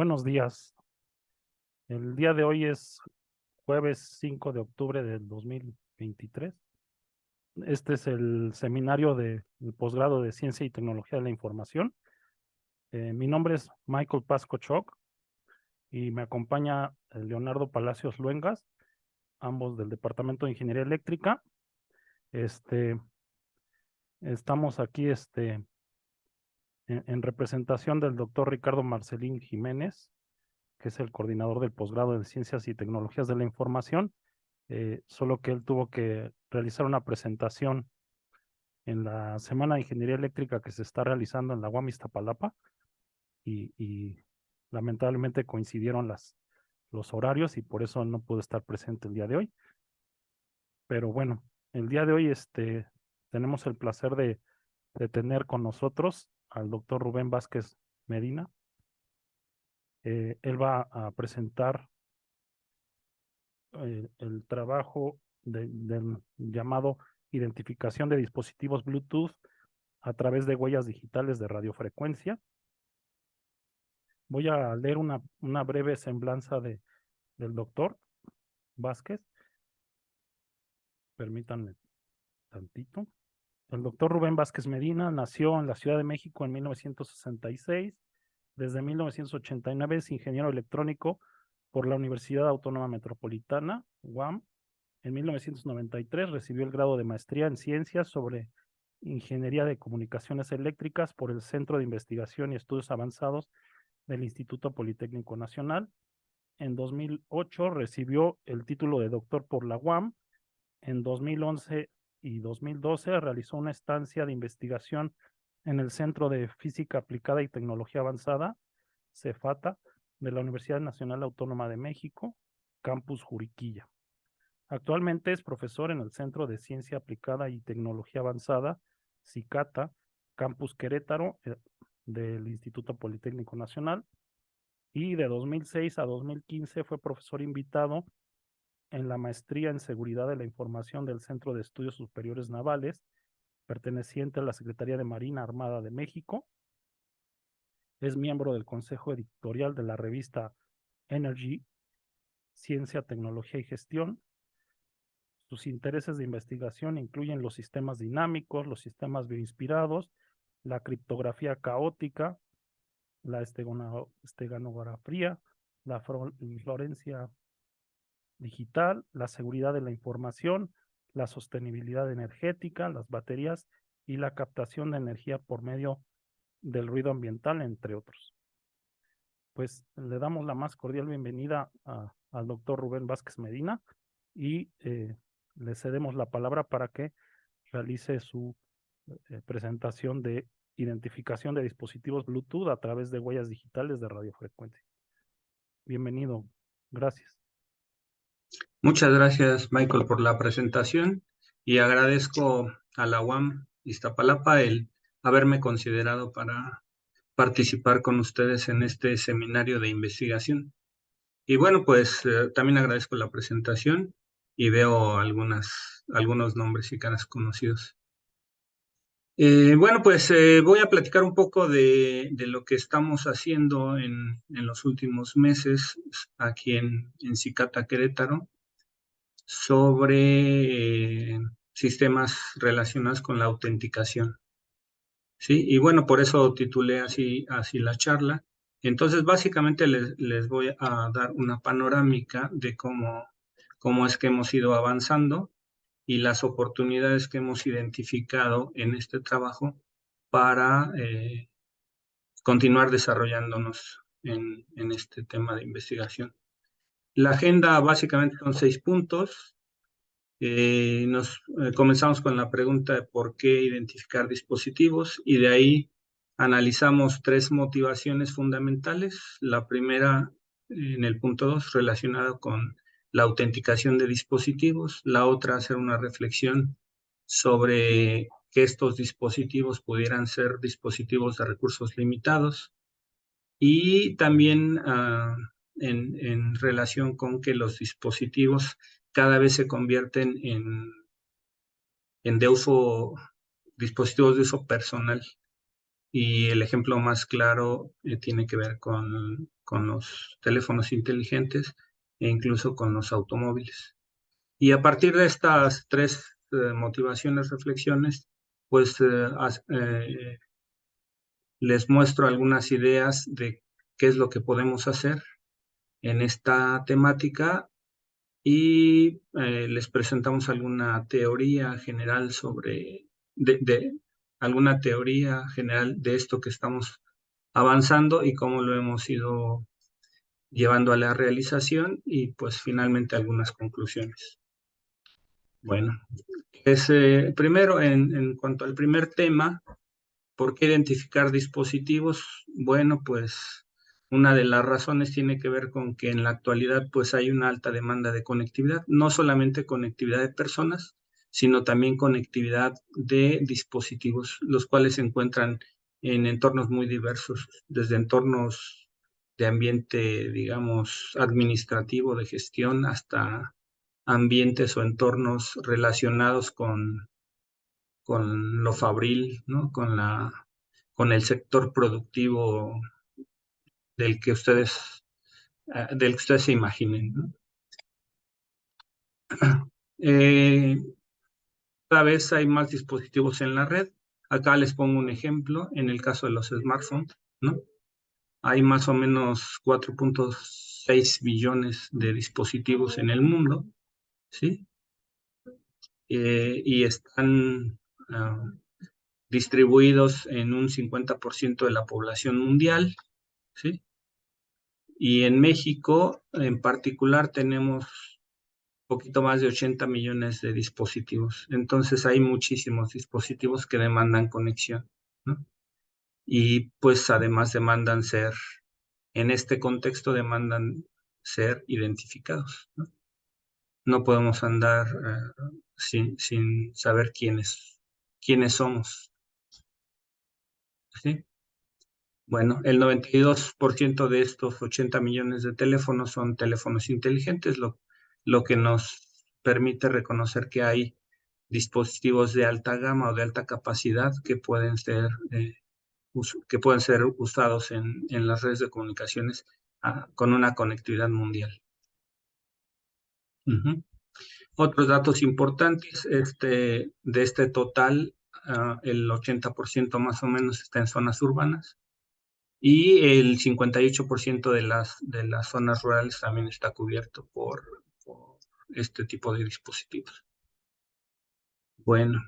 Buenos días. El día de hoy es jueves 5 de octubre del 2023. Este es el seminario del posgrado de Ciencia y Tecnología de la Información. Mi nombre es Michael Pasco Choc y me acompaña Leonardo Palacios Luengas, ambos del Departamento de Ingeniería Eléctrica. Estamos aquí en representación del doctor Ricardo Marcelín Jiménez, que es el coordinador del posgrado de Ciencias y Tecnologías de la Información, solo que él tuvo que realizar una presentación en la Semana de Ingeniería Eléctrica que se está realizando en la UAM Iztapalapa y lamentablemente coincidieron los horarios y por eso no pudo estar presente el día de hoy. Pero bueno, el día de hoy tenemos el placer de tener con nosotros al doctor Rubén Vázquez Medina. Él va a presentar el trabajo del llamado identificación de dispositivos Bluetooth a través de huellas digitales de radiofrecuencia. Voy a leer una breve semblanza del doctor Vázquez. Permítanme tantito. El doctor Rubén Vázquez Medina nació en la Ciudad de México en 1966. Desde 1989 es ingeniero electrónico por la Universidad Autónoma Metropolitana, UAM. En 1993 recibió el grado de maestría en ciencias sobre ingeniería de comunicaciones eléctricas por el Centro de Investigación y Estudios Avanzados del Instituto Politécnico Nacional. En 2008 recibió el título de doctor por la UAM. En 2011 y 2012 realizó una estancia de investigación en el Centro de Física Aplicada y Tecnología Avanzada, CEFATA, de la Universidad Nacional Autónoma de México, Campus Juriquilla. Actualmente es profesor en el Centro de Ciencia Aplicada y Tecnología Avanzada, CICATA, Campus Querétaro, del Instituto Politécnico Nacional, y de 2006 a 2015 fue profesor invitado en la Maestría en Seguridad de la Información del Centro de Estudios Superiores Navales, perteneciente a la Secretaría de Marina Armada de México. Es miembro del Consejo Editorial de la revista Energy, Ciencia, Tecnología y Gestión. Sus intereses de investigación incluyen los sistemas dinámicos, los sistemas bioinspirados, la criptografía caótica, la esteganografía, la florencia digital, la seguridad de la información, la sostenibilidad energética, las baterías y la captación de energía por medio del ruido ambiental, entre otros. Pues le damos la más cordial bienvenida al doctor Rubén Vázquez Medina y le cedemos la palabra para que realice su presentación de identificación de dispositivos Bluetooth a través de huellas digitales de radiofrecuencia. Bienvenido. Gracias. Muchas gracias, Michael, por la presentación y agradezco a la UAM Iztapalapa el haberme considerado para participar con ustedes en este seminario de investigación. Y bueno, pues también agradezco la presentación y veo algunos nombres y caras conocidos. Bueno, pues voy a platicar un poco de lo que estamos haciendo en los últimos meses aquí en CICATA Querétaro sobre sistemas relacionados con la autenticación. ¿Sí? Y bueno, por eso titulé así la charla. Entonces, básicamente les voy a dar una panorámica de cómo es que hemos ido avanzando y las oportunidades que hemos identificado en este trabajo para continuar desarrollándonos en este tema de investigación. La agenda básicamente son 6 puntos. Comenzamos con la pregunta de por qué identificar dispositivos y de ahí analizamos 3 motivaciones fundamentales. La primera, en el punto 2, relacionada con la autenticación de dispositivos. La otra, hacer una reflexión sobre que estos dispositivos pudieran ser dispositivos de recursos limitados. Y también en relación con que los dispositivos cada vez se convierten en dispositivos de uso personal. y el ejemplo más claro tiene que ver con los teléfonos inteligentes e incluso con los automóviles. Y a partir de estas tres motivaciones, reflexiones, pues les muestro algunas ideas de qué es lo que podemos hacer en esta temática y les presentamos alguna teoría general alguna teoría general de esto que estamos avanzando y cómo lo hemos ido llevando a la realización y pues finalmente algunas conclusiones. Bueno, primero en cuanto al primer tema, ¿por qué identificar dispositivos? Bueno, pues una de las razones tiene que ver con que en la actualidad pues hay una alta demanda de conectividad, no solamente conectividad de personas, sino también conectividad de dispositivos, los cuales se encuentran en entornos muy diversos, desde entornos de ambiente, digamos, administrativo, de gestión, hasta ambientes o entornos relacionados con lo fabril, ¿no? Con el sector productivo del que ustedes se imaginen, ¿no? Eh, Cada vez hay más dispositivos en la red. Acá les pongo un ejemplo, en el caso de los smartphones, ¿no? Hay más o menos 4.6 billones de dispositivos en el mundo, ¿sí? Y están distribuidos en un 50% de la población mundial, ¿sí? Y en México, en particular, tenemos poquito más de 80 millones de dispositivos. Entonces hay muchísimos dispositivos que demandan conexión, ¿no? Y pues además en este contexto demandan ser identificados, ¿no? No podemos andar sin saber quiénes somos, ¿sí? Bueno, el 92% de estos 80 millones de teléfonos son teléfonos inteligentes, lo que nos permite reconocer que hay dispositivos de alta gama o de alta capacidad que pueden ser usados en las redes de comunicaciones con una conectividad mundial. Ujú. Otros datos importantes, de este total, el 80% más o menos está en zonas urbanas. Y el 58% de las zonas rurales también está cubierto por este tipo de dispositivos. Bueno,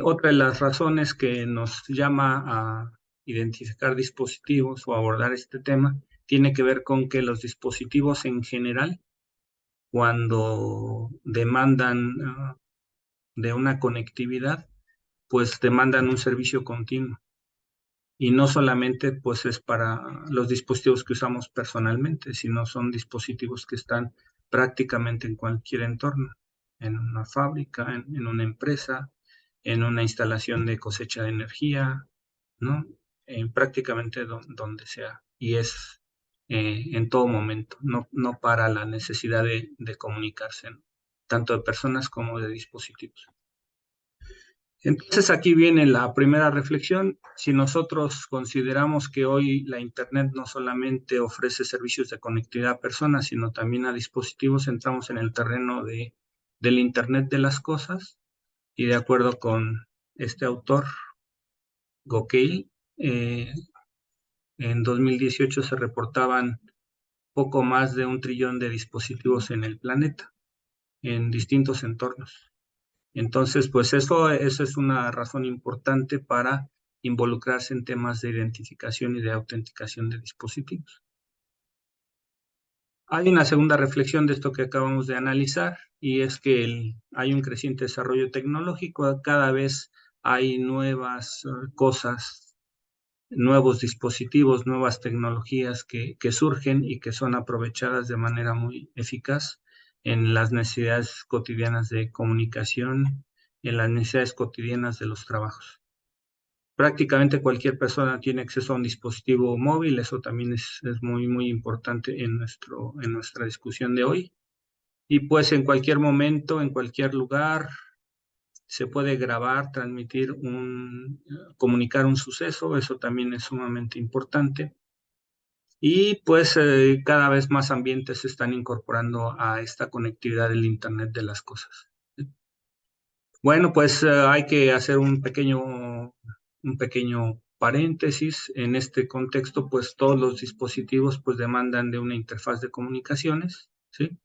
otra de las razones que nos llama a identificar dispositivos o abordar este tema tiene que ver con que los dispositivos en general, cuando demandan de una conectividad, pues demandan un servicio continuo. Y no solamente pues es para los dispositivos que usamos personalmente, sino son dispositivos que están prácticamente en cualquier entorno, en una fábrica, en una empresa, en una instalación de cosecha de energía, ¿no? Prácticamente donde sea. Y es en todo momento, no para la necesidad de comunicarse, ¿no? Tanto de personas como de dispositivos. Entonces aquí viene la primera reflexión. Si nosotros consideramos que hoy la Internet no solamente ofrece servicios de conectividad a personas, sino también a dispositivos, entramos en el terreno del Internet de las cosas. Y de acuerdo con este autor, Gokey, en 2018 se reportaban poco más de 1 trillón de dispositivos en el planeta, en distintos entornos. Entonces, pues eso es una razón importante para involucrarse en temas de identificación y de autenticación de dispositivos. Hay una segunda reflexión de esto que acabamos de analizar y es que hay un creciente desarrollo tecnológico, cada vez hay nuevas cosas, nuevos dispositivos, nuevas tecnologías que surgen y que son aprovechadas de manera muy eficaz en las necesidades cotidianas de comunicación, en las necesidades cotidianas de los trabajos. Prácticamente cualquier persona tiene acceso a un dispositivo móvil, eso también es muy, muy importante en nuestra discusión de hoy. Y pues en cualquier momento, en cualquier lugar, se puede grabar, transmitir comunicar un suceso, eso también es sumamente importante. Y pues cada vez más ambientes se están incorporando a esta conectividad del Internet de las cosas. Bueno, pues hay que hacer un pequeño paréntesis. En este contexto, pues todos los dispositivos pues demandan de una interfaz de comunicaciones, ¿sí?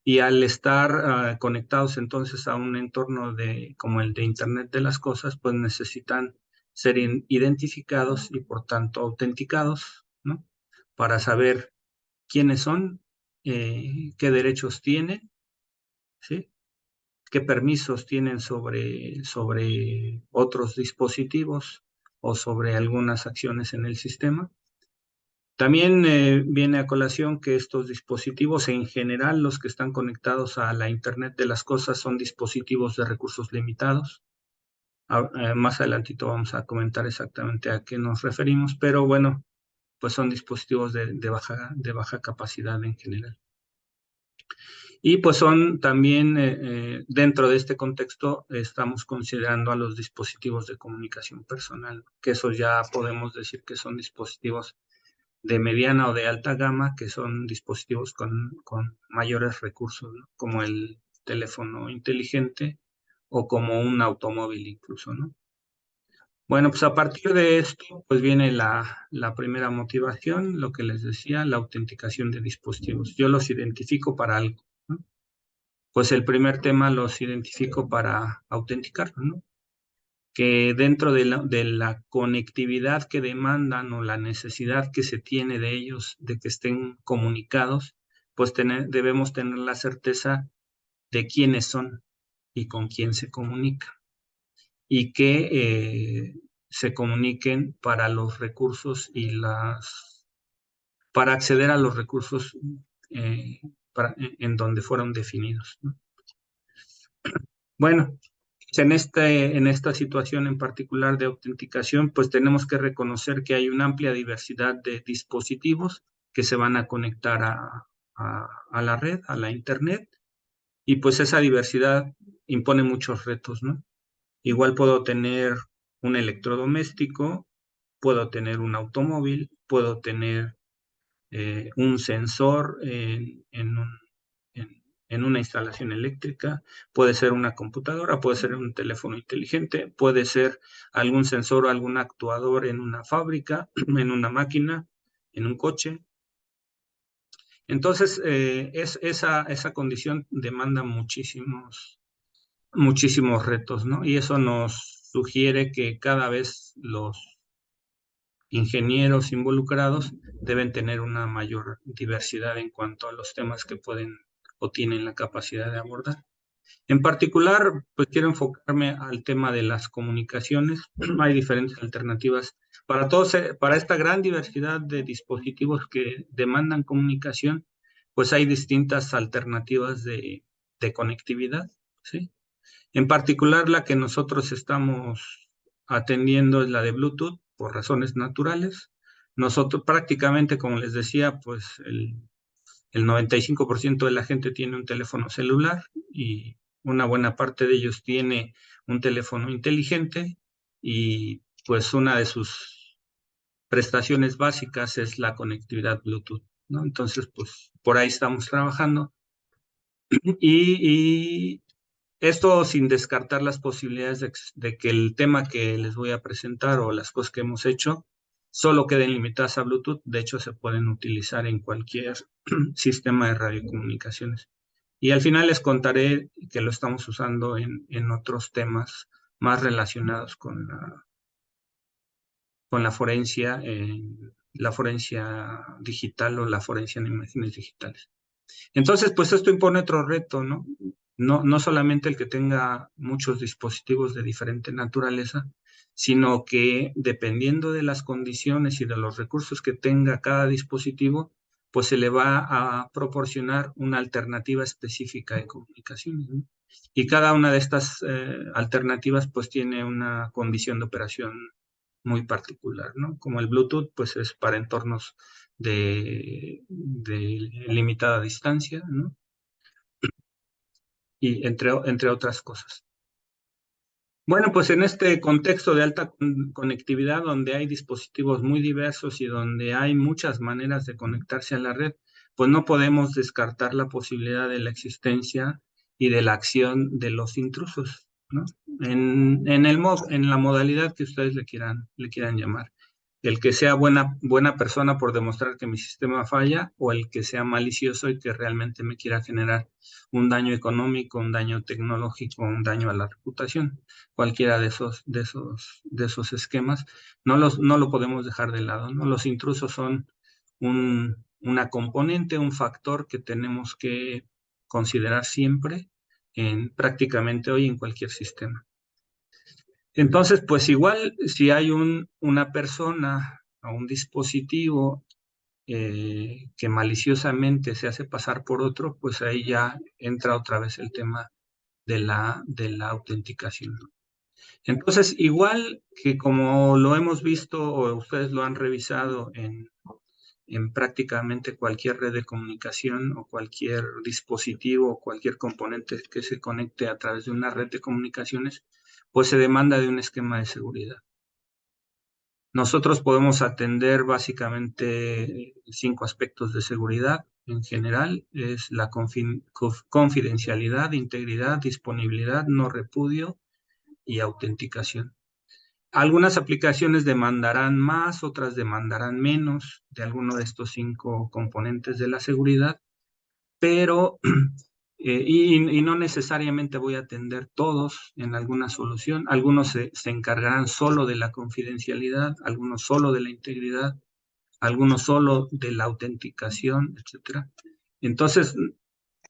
Y al estar conectados entonces a un entorno como el de Internet de las cosas, pues necesitan ser identificados y por tanto autenticados, ¿no? Para saber quiénes son, qué derechos tienen, ¿sí? Qué permisos tienen sobre otros dispositivos o sobre algunas acciones en el sistema. También viene a colación que estos dispositivos, en general, los que están conectados a la Internet de las cosas, son dispositivos de recursos limitados. Más adelantito vamos a comentar exactamente a qué nos referimos, pero bueno, pues son dispositivos de baja capacidad en general. Y pues son también, dentro de este contexto, estamos considerando a los dispositivos de comunicación personal, que esos ya podemos decir que son dispositivos de mediana o de alta gama, que son dispositivos con mayores recursos, ¿no? Como el teléfono inteligente o como un automóvil incluso, ¿no? Bueno, pues a partir de esto, pues viene la primera motivación, lo que les decía, la autenticación de dispositivos. Yo los identifico para algo, ¿no? Pues el primer tema los identifico para autenticar, ¿no? Que dentro de la conectividad que demandan o la necesidad que se tiene de ellos de que estén comunicados, pues debemos tener la certeza de quiénes son y con quién se comunican y que se comuniquen para los recursos para acceder a los recursos en donde fueron definidos, ¿no? Bueno, en esta situación en particular de autenticación, pues tenemos que reconocer que hay una amplia diversidad de dispositivos que se van a conectar a la red, a la Internet, y pues esa diversidad impone muchos retos, ¿no? Igual puedo tener un electrodoméstico, puedo tener un automóvil, puedo tener un sensor en una instalación eléctrica, puede ser una computadora, puede ser un teléfono inteligente, puede ser algún sensor o algún actuador en una fábrica, en una máquina, en un coche. Entonces, esa condición demanda muchísimos retos, ¿no? Y eso nos sugiere que cada vez los ingenieros involucrados deben tener una mayor diversidad en cuanto a los temas que pueden o tienen la capacidad de abordar. En particular, pues quiero enfocarme al tema de las comunicaciones. Hay diferentes alternativas para esta gran diversidad de dispositivos que demandan comunicación, pues hay distintas alternativas de conectividad, ¿sí? En particular, la que nosotros estamos atendiendo es la de Bluetooth por razones naturales. Nosotros prácticamente, como les decía, pues el 95% de la gente tiene un teléfono celular y una buena parte de ellos tiene un teléfono inteligente y pues una de sus prestaciones básicas es la conectividad Bluetooth, ¿no? Entonces, pues por ahí estamos trabajando y esto sin descartar las posibilidades de que el tema que les voy a presentar o las cosas que hemos hecho solo queden limitadas a Bluetooth. De hecho, se pueden utilizar en cualquier sistema de radiocomunicaciones. Y al final les contaré que lo estamos usando en otros temas más relacionados con la forencia digital o la forencia en imágenes digitales. Entonces, pues esto impone otro reto, ¿no? No solamente el que tenga muchos dispositivos de diferente naturaleza, sino que dependiendo de las condiciones y de los recursos que tenga cada dispositivo, pues se le va a proporcionar una alternativa específica de comunicaciones, ¿no? Y cada una de estas alternativas pues tiene una condición de operación muy particular, ¿no? Como el Bluetooth, pues es para entornos de limitada distancia, ¿no? Y entre otras cosas. Bueno, pues en este contexto de alta conectividad, donde hay dispositivos muy diversos y donde hay muchas maneras de conectarse a la red, pues no podemos descartar la posibilidad de la existencia y de la acción de los intrusos, ¿no? En la modalidad que ustedes le quieran llamar. El que sea buena persona por demostrar que mi sistema falla, o el que sea malicioso y que realmente me quiera generar un daño económico, un daño tecnológico, un daño a la reputación. Cualquiera de esos esquemas, no lo podemos dejar de lado, ¿no? Los intrusos son una componente, un factor que tenemos que considerar siempre en prácticamente hoy en cualquier sistema. Entonces, pues igual si hay una persona o un dispositivo que maliciosamente se hace pasar por otro, pues ahí ya entra otra vez el tema de la autenticación. Entonces, igual que como lo hemos visto o ustedes lo han revisado en prácticamente cualquier red de comunicación o cualquier dispositivo o cualquier componente que se conecte a través de una red de comunicaciones, pues se demanda de un esquema de seguridad. Nosotros podemos atender básicamente 5 aspectos de seguridad en general. Es la confidencialidad, integridad, disponibilidad, no repudio y autenticación. Algunas aplicaciones demandarán más, otras demandarán menos de alguno de estos 5 componentes de la seguridad, pero y no necesariamente voy a atender todos en alguna solución. Algunos se encargarán solo de la confidencialidad, algunos solo de la integridad, algunos solo de la autenticación, etcétera. Entonces,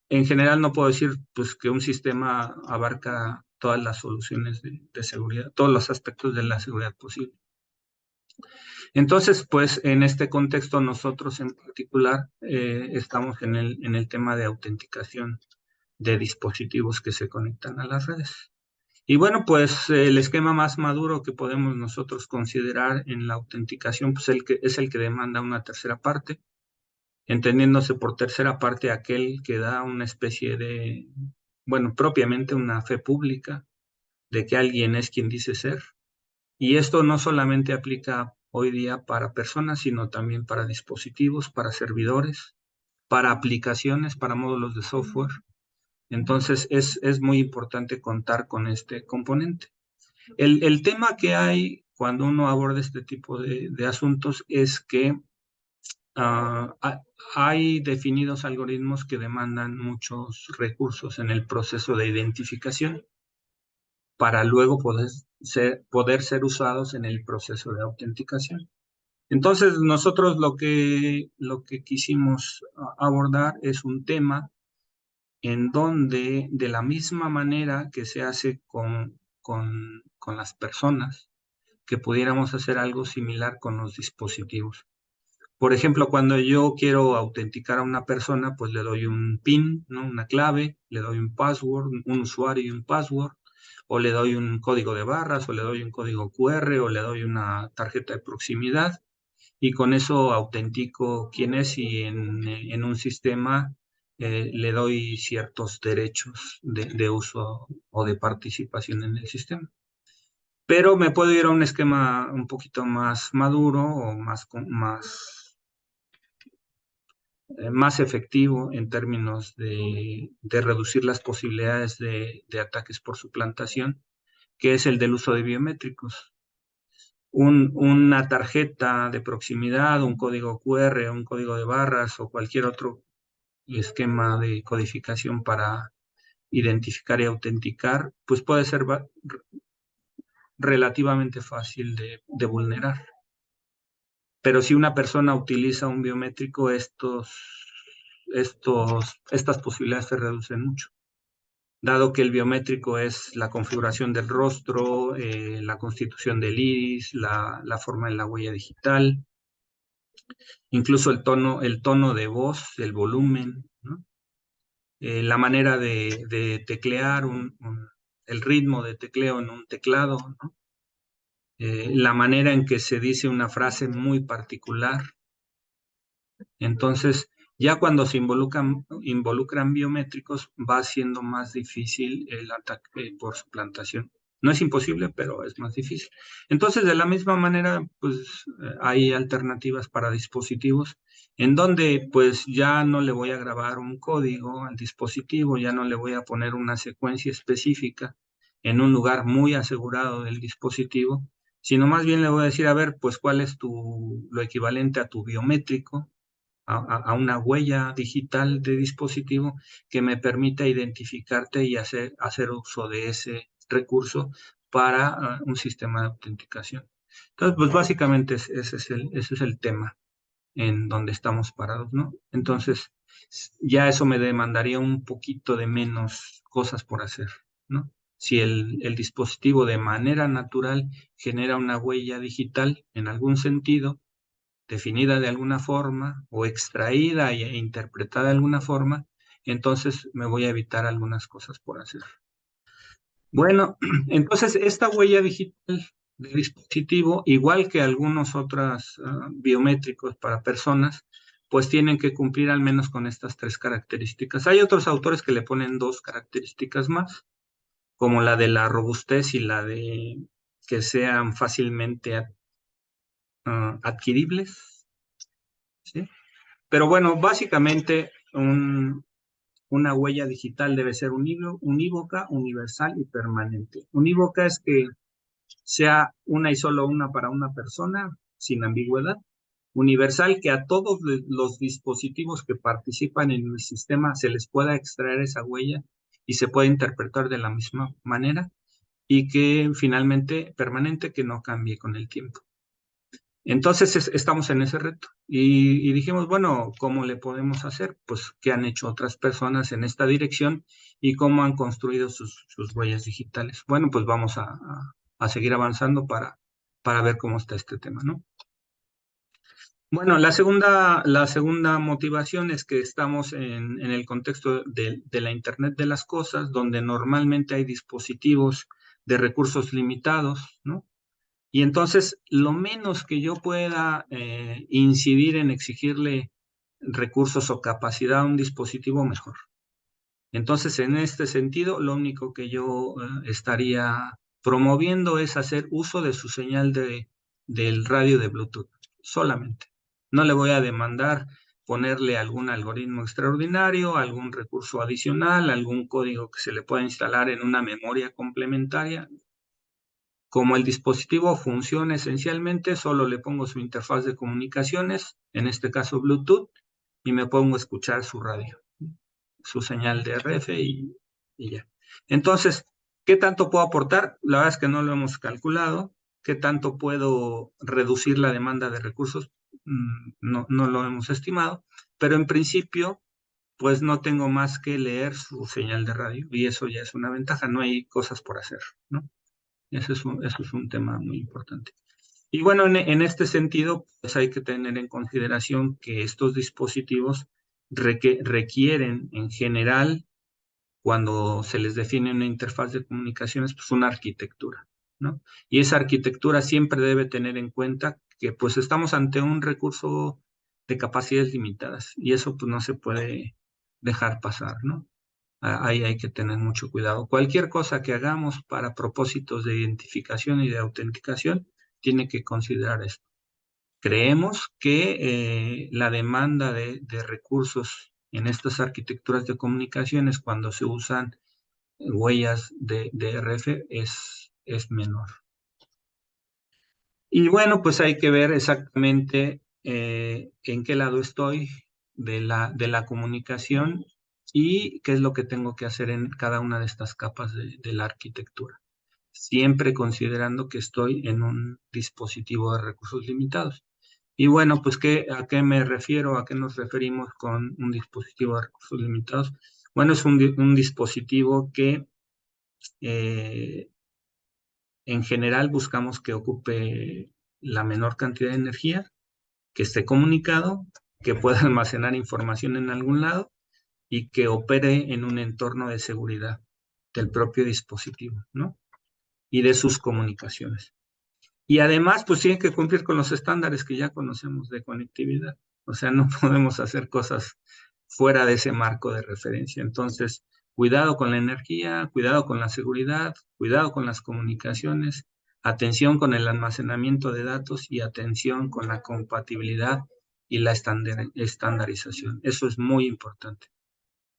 en general no puedo decir pues que un sistema abarca todas las soluciones de seguridad, todos los aspectos de la seguridad posible. Entonces, pues en este contexto nosotros en particular estamos en el tema de autenticación de dispositivos que se conectan a las redes. Y bueno, pues el esquema más maduro que podemos nosotros considerar en la autenticación, pues es el que demanda una tercera parte, entendiéndose por tercera parte aquel que da una especie de, bueno, propiamente una fe pública de que alguien es quien dice ser. Y esto no solamente aplica hoy día para personas, sino también para dispositivos, para servidores, para aplicaciones, para módulos de software. Entonces es muy importante contar con este componente. El tema que hay cuando uno aborda este tipo de asuntos es que hay definidos algoritmos que demandan muchos recursos en el proceso de identificación para luego poder ser usados en el proceso de autenticación. Entonces, nosotros lo que quisimos abordar es un tema en donde, de la misma manera que se hace con las personas, que pudiéramos hacer algo similar con los dispositivos. Por ejemplo, cuando yo quiero autenticar a una persona, pues le doy un PIN, ¿no? Una clave, le doy un password, un usuario y un password, o le doy un código de barras, o le doy un código QR, o le doy una tarjeta de proximidad, y con eso autentico quién es y en un sistema le doy ciertos derechos de uso o de participación en el sistema. Pero me puedo ir a un esquema un poquito más maduro o más efectivo en términos de reducir las posibilidades de ataques por suplantación, que es el del uso de biométricos. Una tarjeta de proximidad, un código QR, un código de barras o cualquier otro esquema de codificación para identificar y autenticar, pues puede ser relativamente fácil de vulnerar. Pero si una persona utiliza un biométrico, estas posibilidades se reducen mucho, dado que el biométrico es la configuración del rostro, la constitución del iris, la forma de la huella digital, incluso el tono de voz, el volumen, ¿no? La manera de teclear, el ritmo de tecleo en un teclado, ¿no? La manera en que se dice una frase muy particular. Entonces, ya cuando se involucran biométricos, va siendo más difícil el ataque por suplantación. No es imposible, pero es más difícil. Entonces, de la misma manera, pues hay alternativas para dispositivos en donde pues ya no le voy a grabar un código al dispositivo, ya no le voy a poner una secuencia específica en un lugar muy asegurado del dispositivo, sino más bien le voy a decir, a ver, pues cuál es lo equivalente a tu biométrico, a una huella digital de dispositivo que me permita identificarte y hacer uso de ese recurso para un sistema de autenticación. Entonces, pues básicamente ese es el tema en donde estamos parados, ¿no? Entonces, ya eso me demandaría un poquito de menos cosas por hacer, ¿no? Si el dispositivo de manera natural genera una huella digital en algún sentido, definida de alguna forma o extraída e interpretada de alguna forma, entonces me voy a evitar algunas cosas por hacer. Bueno, entonces esta huella digital de dispositivo, igual que algunos otros biométricos para personas, pues tienen que cumplir al menos con estas 3 características. Hay otros autores que le ponen 2 características más, como la de la robustez y la de que sean fácilmente adquiribles, ¿sí? Pero bueno, básicamente una huella digital debe ser unívoca, universal y permanente. Unívoca es que sea una y solo una para una persona, sin ambigüedad. Universal, que a todos los dispositivos que participan en el sistema se les pueda extraer esa huella y se pueda interpretar de la misma manera. Y que finalmente permanente, que no cambie con el tiempo. Entonces estamos en ese reto y dijimos, bueno, ¿cómo le podemos hacer? Pues, ¿qué han hecho otras personas en esta dirección y cómo han construido sus huellas digitales? Bueno, pues vamos a seguir avanzando para ver cómo está este tema, ¿no? Bueno, la segunda motivación es que estamos en el contexto de la Internet de las cosas, donde normalmente hay dispositivos de recursos limitados, ¿no? Y entonces, lo menos que yo pueda incidir en exigirle recursos o capacidad a un dispositivo, mejor. Entonces, en este sentido, lo único que yo estaría promoviendo es hacer uso de su señal del radio de Bluetooth, solamente. No le voy a demandar ponerle algún algoritmo extraordinario, algún recurso adicional, algún código que se le pueda instalar en una memoria complementaria. Como el dispositivo funciona esencialmente, solo le pongo su interfaz de comunicaciones, en este caso Bluetooth, y me pongo a escuchar su radio, su señal de RF y ya. Entonces, ¿qué tanto puedo aportar? La verdad es que no lo hemos calculado. ¿Qué tanto puedo reducir la demanda de recursos? No lo hemos estimado, pero en principio, pues no tengo más que leer su señal de radio y eso ya es una ventaja, no hay cosas por hacer, ¿no? Eso es un tema muy importante. Y bueno, en este sentido, pues hay que tener en consideración que estos dispositivos requieren en general, cuando se les define una interfaz de comunicaciones, pues una arquitectura, ¿no? Y esa arquitectura siempre debe tener en cuenta que pues estamos ante un recurso de capacidades limitadas y eso pues no se puede dejar pasar, ¿no? Ahí hay que tener mucho cuidado. Cualquier cosa que hagamos para propósitos de identificación y de autenticación tiene que considerar esto. Creemos que la demanda de recursos en estas arquitecturas de comunicaciones cuando se usan huellas de RF es menor. Y bueno, pues hay que ver exactamente en qué lado estoy de la comunicación y qué es lo que tengo que hacer en cada una de estas capas de la arquitectura, siempre considerando que estoy en un dispositivo de recursos limitados. Y bueno, pues ¿a qué me refiero? ¿A qué nos referimos con un dispositivo de recursos limitados? Bueno, es un dispositivo que en general buscamos que ocupe la menor cantidad de energía, que esté comunicado, que pueda almacenar información en algún lado y que opere en un entorno de seguridad del propio dispositivo, ¿no? Y de sus comunicaciones. Y además, pues tiene que cumplir con los estándares que ya conocemos de conectividad. O sea, no podemos hacer cosas fuera de ese marco de referencia. Entonces, Cuidado con la energía, cuidado con la seguridad, cuidado con las comunicaciones, atención con el almacenamiento de datos y atención con la compatibilidad y la estandarización. Eso es muy importante.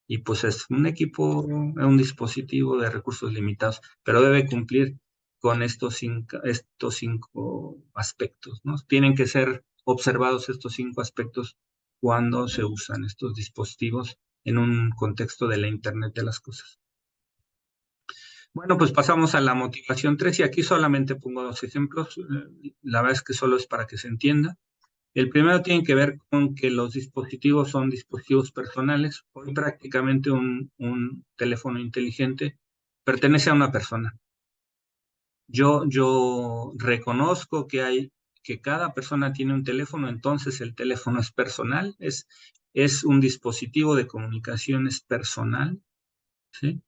Y pues es un equipo, un dispositivo de recursos limitados, pero debe cumplir con estos cinco aspectos, ¿no? Tienen que ser observados estos 5 aspectos cuando se usan estos dispositivos en un contexto de la Internet de las cosas. Bueno, pues pasamos a la motivación 3 y aquí solamente pongo 2 ejemplos. La verdad es que solo es para que se entienda. El primero tiene que ver con que los dispositivos son dispositivos personales. Hoy prácticamente un teléfono inteligente pertenece a una persona. Yo reconozco que cada persona tiene un teléfono, entonces el teléfono es personal, es un dispositivo de comunicaciones personal, ¿sí?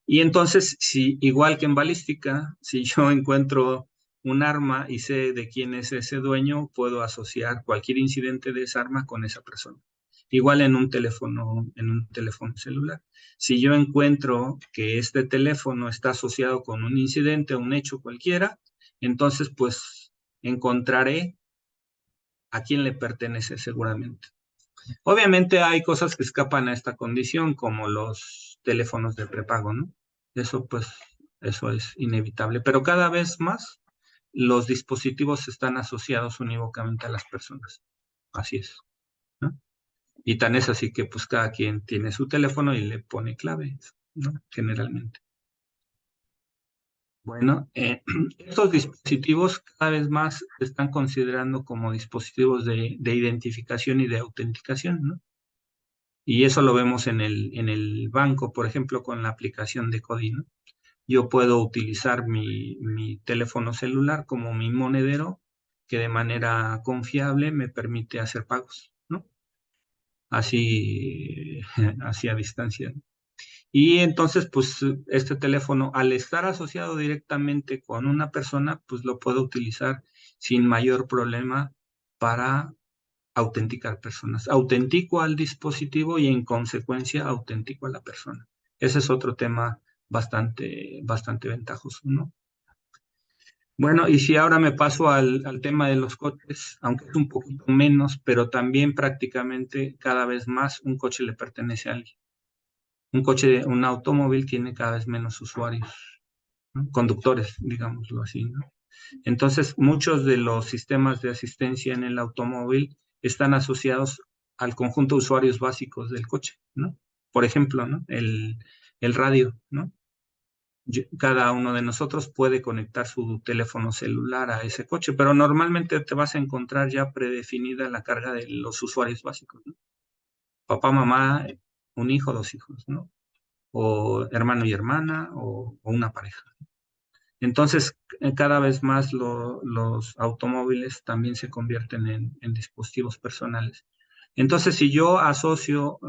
Y entonces, si igual que en balística, si yo encuentro un arma y sé de quién es ese dueño, puedo asociar cualquier incidente de esa arma con esa persona. Igual en un teléfono celular. Si yo encuentro que este teléfono está asociado con un incidente o un hecho cualquiera, entonces pues encontraré a quién le pertenece seguramente. Obviamente hay cosas que escapan a esta condición, como los teléfonos de prepago, ¿no? Eso pues, eso es inevitable. Pero cada vez más los dispositivos están asociados unívocamente a las personas. Así es, ¿no? Y tan es así que pues cada quien tiene su teléfono y le pone clave, ¿no? Generalmente. Bueno, estos dispositivos cada vez más se están considerando como dispositivos de identificación y de autenticación, ¿no? Y eso lo vemos en el banco, por ejemplo, con la aplicación de Codi, ¿no? Yo puedo utilizar mi teléfono celular como mi monedero que de manera confiable me permite hacer pagos, ¿no? Así, así a distancia, ¿no? Y entonces, pues, este teléfono, al estar asociado directamente con una persona, pues lo puedo utilizar sin mayor problema para autenticar personas. Autentico al dispositivo y en consecuencia autentico a la persona. Ese es otro tema bastante ventajoso, ¿no? Bueno, y si ahora me paso al tema de los coches, aunque es un poquito menos, pero también prácticamente cada vez más un coche le pertenece a alguien. Un automóvil tiene cada vez menos usuarios, ¿no? Conductores, digámoslo así, ¿no? Entonces, muchos de los sistemas de asistencia en el automóvil están asociados al conjunto de usuarios básicos del coche, ¿no? Por ejemplo, ¿no? El radio, ¿no? Cada uno de nosotros puede conectar su teléfono celular a ese coche, pero normalmente te vas a encontrar ya predefinida la carga de los usuarios básicos, ¿no? Papá, mamá, un hijo, 2 hijos, ¿no? O hermano y hermana, o una pareja. Entonces, cada vez más los automóviles también se convierten en dispositivos personales. Entonces, si yo asocio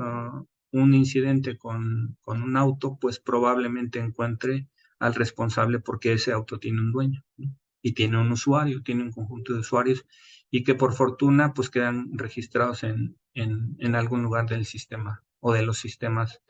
un incidente con un auto, pues probablemente encuentre al responsable porque ese auto tiene un dueño, ¿no? Y tiene un usuario, tiene un conjunto de usuarios y que por fortuna pues quedan registrados en algún lugar del sistema o de los sistemas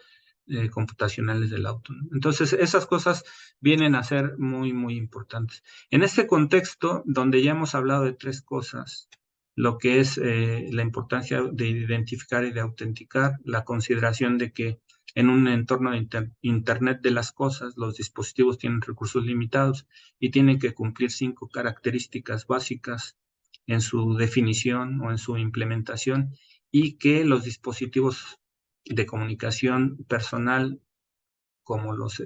computacionales del auto, ¿no? Entonces, esas cosas vienen a ser muy importantes. En este contexto, donde ya hemos hablado de 3 cosas, lo que es la importancia de identificar y de autenticar, la consideración de que en un entorno de Internet de las cosas, los dispositivos tienen recursos limitados y tienen que cumplir 5 características básicas en su definición o en su implementación y que los dispositivos de comunicación personal como los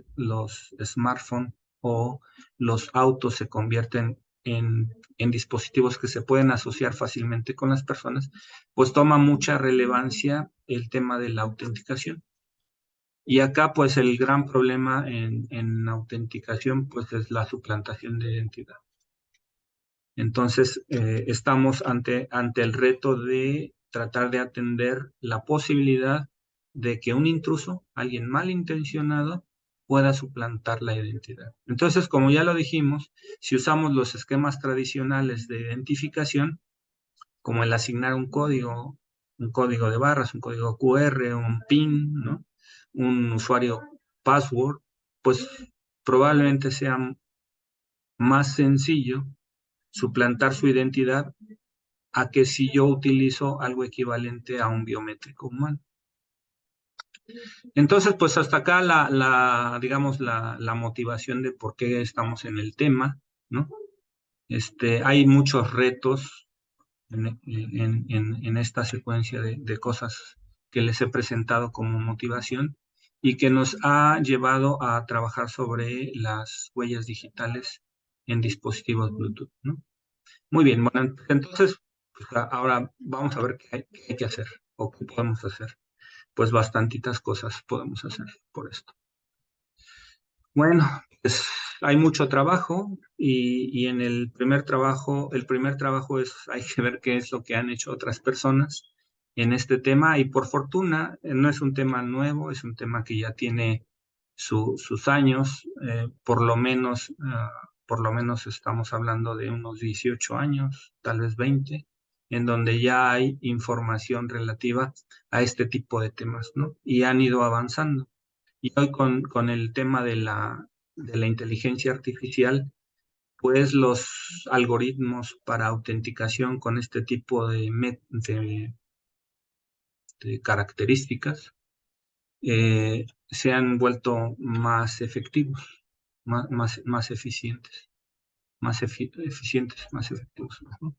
smartphones o los autos se convierten en dispositivos que se pueden asociar fácilmente con las personas, pues toma mucha relevancia el tema de la autenticación. Y acá pues el gran problema en autenticación pues es la suplantación de identidad. Entonces estamos ante el reto de tratar de atender la posibilidad de que un intruso, alguien malintencionado, pueda suplantar la identidad. Entonces, como ya lo dijimos, si usamos los esquemas tradicionales de identificación, como el asignar un código de barras, un código QR, un PIN, ¿no? Un usuario password, pues probablemente sea más sencillo suplantar su identidad a que si yo utilizo algo equivalente a un biométrico humano. Entonces, pues hasta acá digamos, la motivación de por qué estamos en el tema, ¿no? Hay muchos retos en esta secuencia de cosas que les he presentado como motivación y que nos ha llevado a trabajar sobre las huellas digitales en dispositivos Bluetooth, ¿no? Muy bien, bueno, entonces, pues ahora vamos a ver qué hay que hacer o qué podemos hacer. Pues bastantitas cosas podemos hacer por esto. Bueno, pues hay mucho trabajo y en el primer trabajo es, hay que ver qué es lo que han hecho otras personas en este tema y por fortuna no es un tema nuevo, es un tema que ya tiene sus años, por lo menos estamos hablando de unos 18 años, tal vez 20, en donde ya hay información relativa a este tipo de temas, ¿no? Y han ido avanzando. Y hoy con el tema de la inteligencia artificial, pues los algoritmos para autenticación con este tipo de características se han vuelto más efectivos, más eficientes, más efectivos, ¿no?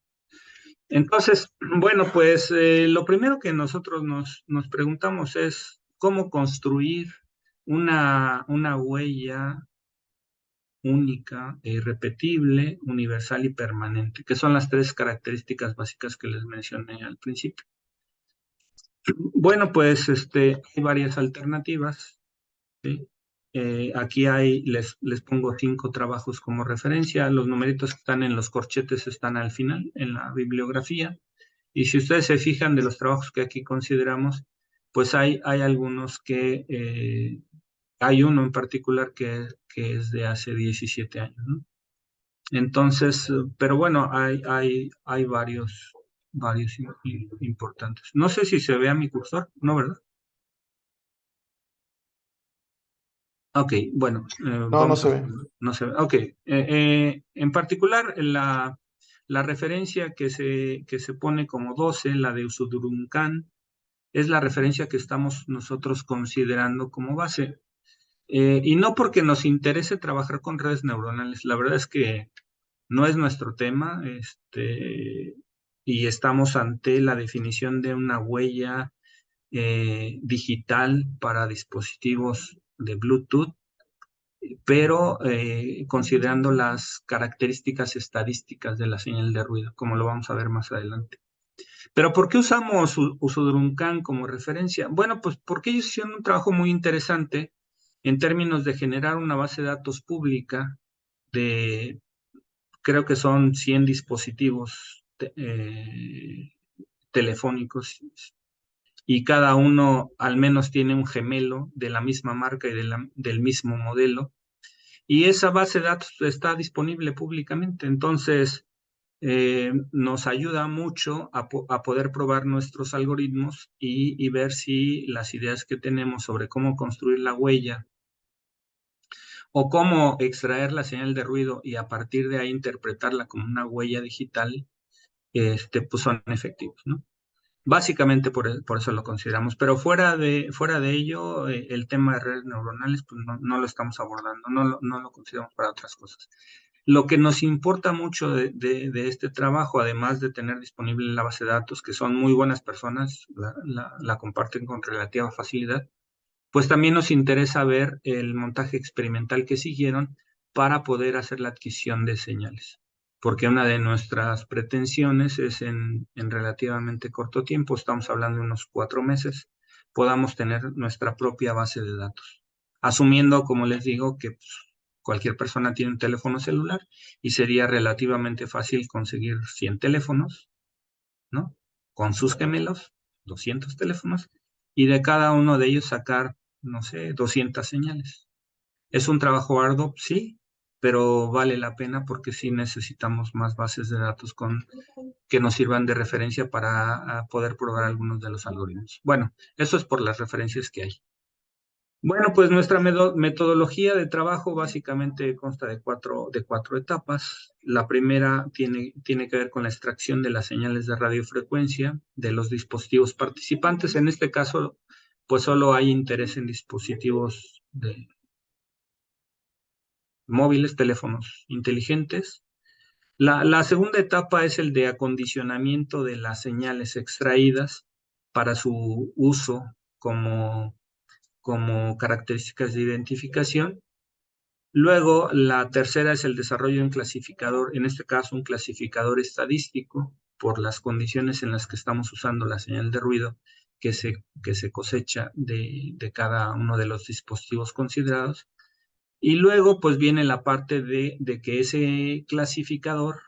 Entonces, bueno, pues lo primero que nosotros nos preguntamos es cómo construir una huella única e irrepetible, universal y permanente, que son las tres características básicas que les mencioné al principio. Bueno, pues hay varias alternativas, ¿sí? Aquí les pongo 5 trabajos como referencia. Los numeritos que están en los corchetes están al final, en la bibliografía. Y si ustedes se fijan de los trabajos que aquí consideramos, pues hay algunos hay uno en particular que es de hace 17 años, ¿no? Entonces, pero bueno, hay varios importantes. No sé si se ve a mi cursor, ¿no, verdad? Ok, bueno, No, no vamos se a... ve. No se ve. Ok, en particular, la referencia que se pone como 12, la de Usuduruncan, es la referencia que estamos nosotros considerando como base. Y no porque nos interese trabajar con redes neuronales, la verdad es que no es nuestro tema, y estamos ante la definición de una huella digital para dispositivos de Bluetooth, pero considerando las características estadísticas de la señal de ruido, como lo vamos a ver más adelante. Pero ¿por qué usamos Usuduruncan como referencia? Bueno, pues porque ellos hicieron un trabajo muy interesante en términos de generar una base de datos pública de, creo que son 100 dispositivos telefónicos y cada uno al menos tiene un gemelo de la misma marca y del mismo modelo. Y esa base de datos está disponible públicamente. Entonces, nos ayuda mucho a poder probar nuestros algoritmos y ver si las ideas que tenemos sobre cómo construir la huella o cómo extraer la señal de ruido y a partir de ahí interpretarla como una huella digital, pues son efectivos, ¿no? Básicamente por eso lo consideramos, pero fuera de ello, el tema de redes neuronales, pues no lo estamos abordando, no lo consideramos para otras cosas. Lo que nos importa mucho de este trabajo, además de tener disponible la base de datos, que son muy buenas personas, la comparten con relativa facilidad, pues también nos interesa ver el montaje experimental que siguieron para poder hacer la adquisición de señales. Porque una de nuestras pretensiones es en relativamente corto tiempo, estamos hablando de unos 4 meses, podamos tener nuestra propia base de datos. Asumiendo, como les digo, que pues, cualquier persona tiene un teléfono celular y sería relativamente fácil conseguir 100 teléfonos, ¿no? Con sus gemelos, 200 teléfonos, y de cada uno de ellos sacar, no sé, 200 señales. ¿Es un trabajo arduo? Sí, pero vale la pena porque sí necesitamos más bases de datos que nos sirvan de referencia para poder probar algunos de los algoritmos. Bueno, eso es por las referencias que hay. Bueno, pues nuestra metodología de trabajo básicamente consta de cuatro etapas. La primera tiene que ver con la extracción de las señales de radiofrecuencia de los dispositivos participantes. En este caso, pues solo hay interés en dispositivos móviles, teléfonos inteligentes. La segunda etapa es el de acondicionamiento de las señales extraídas para su uso como, como características de identificación. Luego, la tercera es el desarrollo de un clasificador, en este caso un clasificador estadístico, por las condiciones en las que estamos usando la señal de ruido que se cosecha de cada uno de los dispositivos considerados. Y luego, pues viene la parte de que ese clasificador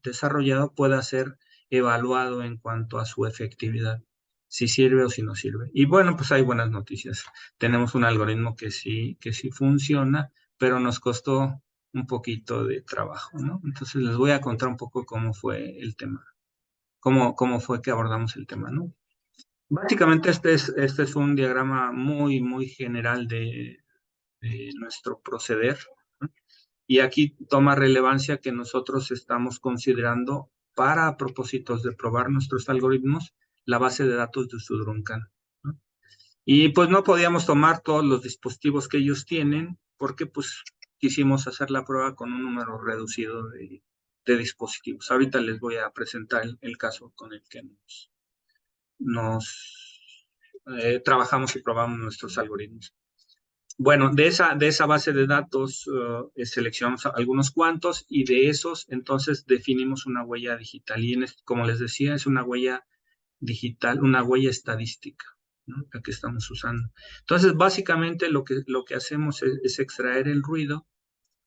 desarrollado pueda ser evaluado en cuanto a su efectividad, si sirve o si no sirve. Y bueno, pues hay buenas noticias. Tenemos un algoritmo que sí funciona, pero nos costó un poquito de trabajo, ¿no? Entonces les voy a contar un poco cómo fue el tema, cómo fue que abordamos el tema, ¿no? Básicamente este es un diagrama muy general de nuestro proceder, ¿no? Y aquí toma relevancia que nosotros estamos considerando para propósitos de probar nuestros algoritmos la base de datos de Sudruncan, ¿no? Y pues no podíamos tomar todos los dispositivos que ellos tienen porque pues quisimos hacer la prueba con un número reducido de dispositivos. Ahorita les voy a presentar el caso con el que nos trabajamos y probamos nuestros algoritmos. Bueno, de esa base de datos seleccionamos algunos cuantos y de esos entonces definimos una huella digital. Y como les decía, es una huella digital, una huella estadística, ¿no? La que estamos usando. Entonces, básicamente lo que hacemos es extraer el ruido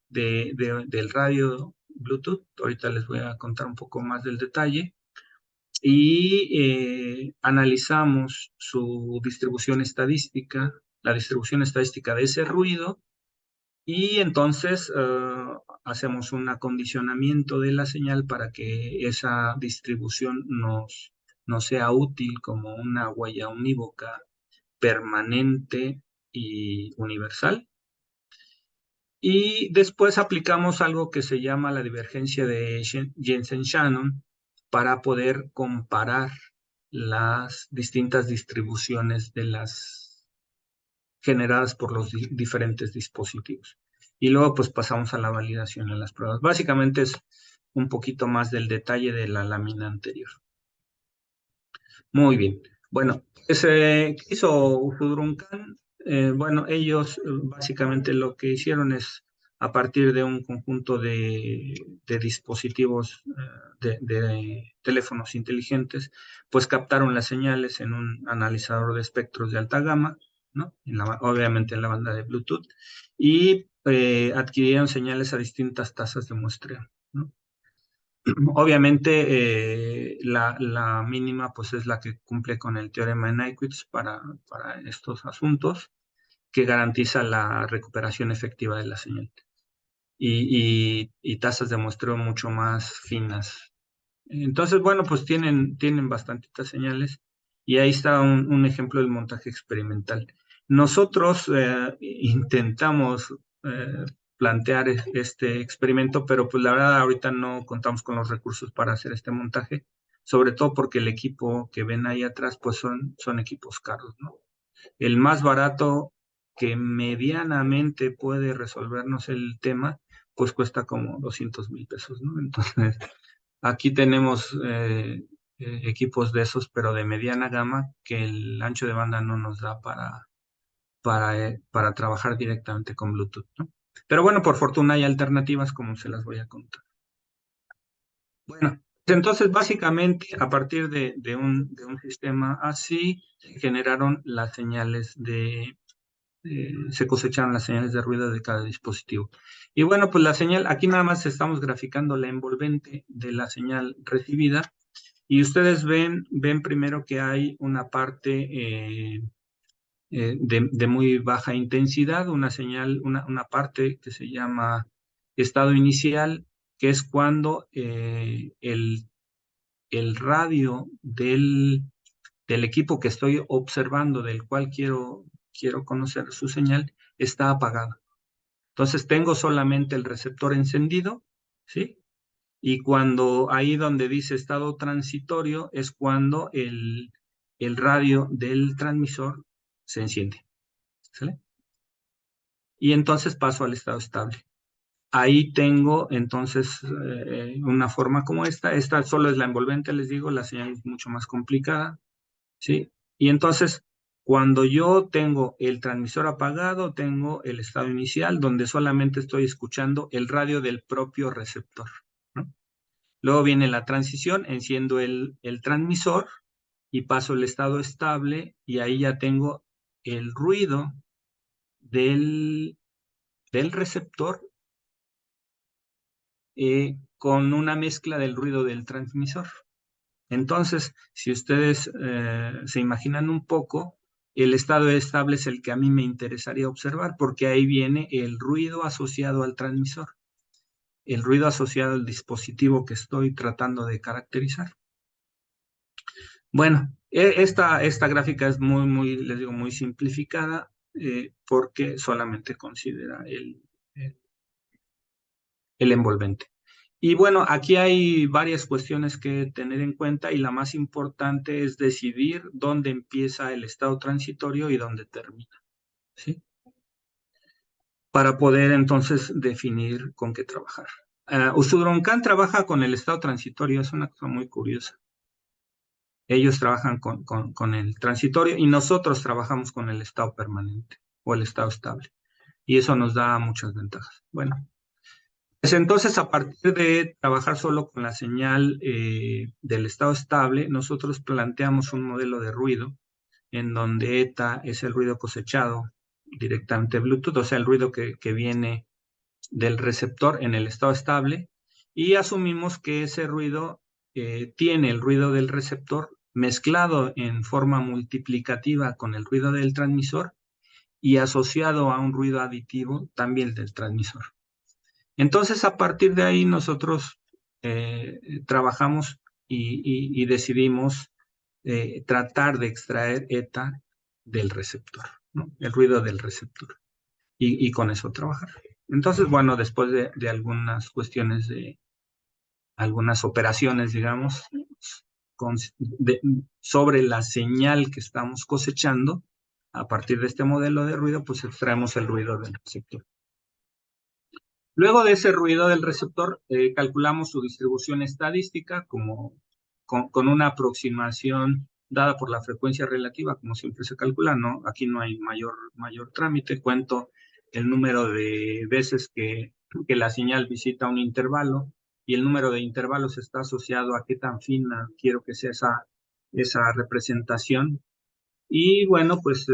del radio Bluetooth. Ahorita les voy a contar un poco más del detalle. Y analizamos su distribución estadística, la distribución estadística de ese ruido y entonces hacemos un acondicionamiento de la señal para que esa distribución nos sea útil como una huella unívoca, permanente y universal. Y después aplicamos algo que se llama la divergencia de Jensen-Shannon para poder comparar las distintas distribuciones de las generadas por los diferentes dispositivos. Y luego pues pasamos a la validación en las pruebas. Básicamente es un poquito más del detalle de la lámina anterior. Muy bien. Bueno, ¿qué hizo Ujudruncan? Bueno, ellos básicamente lo que hicieron es, a partir de un conjunto de dispositivos de teléfonos inteligentes, pues captaron las señales en un analizador de espectros de alta gama, ¿no? Obviamente en la banda de Bluetooth, y adquirieron señales a distintas tasas de muestreo, ¿no? Obviamente, la mínima pues es la que cumple con el teorema de Nyquist para estos asuntos, que garantiza la recuperación efectiva de la señal y tasas de muestreo mucho más finas. Entonces, bueno, pues tienen bastantitas señales y ahí está un ejemplo del montaje experimental. Nosotros intentamos plantear este experimento, pero pues la verdad ahorita no contamos con los recursos para hacer este montaje, sobre todo porque el equipo que ven ahí atrás pues son equipos caros, ¿no? El más barato que medianamente puede resolvernos el tema, pues cuesta como 200,000 pesos, ¿no? Entonces, aquí tenemos equipos de esos, pero de mediana gama, que el ancho de banda no nos da para trabajar directamente con Bluetooth, ¿no? Pero bueno, por fortuna hay alternativas como se las voy a contar. Bueno, entonces básicamente a partir de un sistema así se generaron las señales se cosecharon las señales de ruido de cada dispositivo. Y bueno, pues la señal, aquí nada más estamos graficando la envolvente de la señal recibida. Y ustedes ven primero que hay una parte de muy baja intensidad, una señal, una parte que se llama estado inicial, que es cuando el radio del equipo que estoy observando, del cual quiero quiero conocer su señal, está apagado. Entonces tengo solamente el receptor encendido, ¿sí? Y cuando ahí donde dice estado transitorio es cuando el radio del transmisor se enciende, ¿sale? Y entonces paso al estado estable. Ahí tengo entonces una forma como esta. Esta solo es la envolvente, les digo, la señal es mucho más complicada, ¿sí? Y entonces, cuando yo tengo el transmisor apagado, tengo el estado inicial, donde solamente estoy escuchando el radio del propio receptor, ¿no? Luego viene la transición, enciendo el transmisor y paso el estado estable, y ahí ya tengo el ruido del receptor con una mezcla del ruido del transmisor. Entonces, si ustedes se imaginan un poco, el estado estable es el que a mí me interesaría observar, porque ahí viene el ruido asociado al transmisor, el ruido asociado al dispositivo que estoy tratando de caracterizar. Bueno, esta gráfica es les digo, muy simplificada, porque solamente considera el envolvente. Y bueno, aquí hay varias cuestiones que tener en cuenta, y la más importante es decidir dónde empieza el estado transitorio y dónde termina, ¿sí? Para poder entonces definir con qué trabajar. Usudroncan trabaja con el estado transitorio, es una cosa muy curiosa. Ellos trabajan con el transitorio y nosotros trabajamos con el estado permanente o el estado estable. Y eso nos da muchas ventajas. Bueno, pues entonces, a partir de trabajar solo con la señal del estado estable, nosotros planteamos un modelo de ruido en donde eta es el ruido cosechado directamente de Bluetooth, o sea, el ruido que viene del receptor en el estado estable, y asumimos que ese ruido tiene el ruido del receptor mezclado en forma multiplicativa con el ruido del transmisor y asociado a un ruido aditivo también del transmisor. Entonces, a partir de ahí nosotros trabajamos y decidimos tratar de extraer eta del receptor, ¿no? El ruido del receptor, y con eso trabajar. Entonces, bueno, después de algunas cuestiones algunas operaciones, digamos, sobre la señal que estamos cosechando, a partir de este modelo de ruido, pues extraemos el ruido del receptor. Luego de ese ruido del receptor, calculamos su distribución estadística con una aproximación dada por la frecuencia relativa, como siempre se calcula, ¿no? Aquí no hay mayor trámite. Cuento el número de veces que la señal visita un intervalo, y el número de intervalos está asociado a qué tan fina quiero que sea esa representación. Y bueno, pues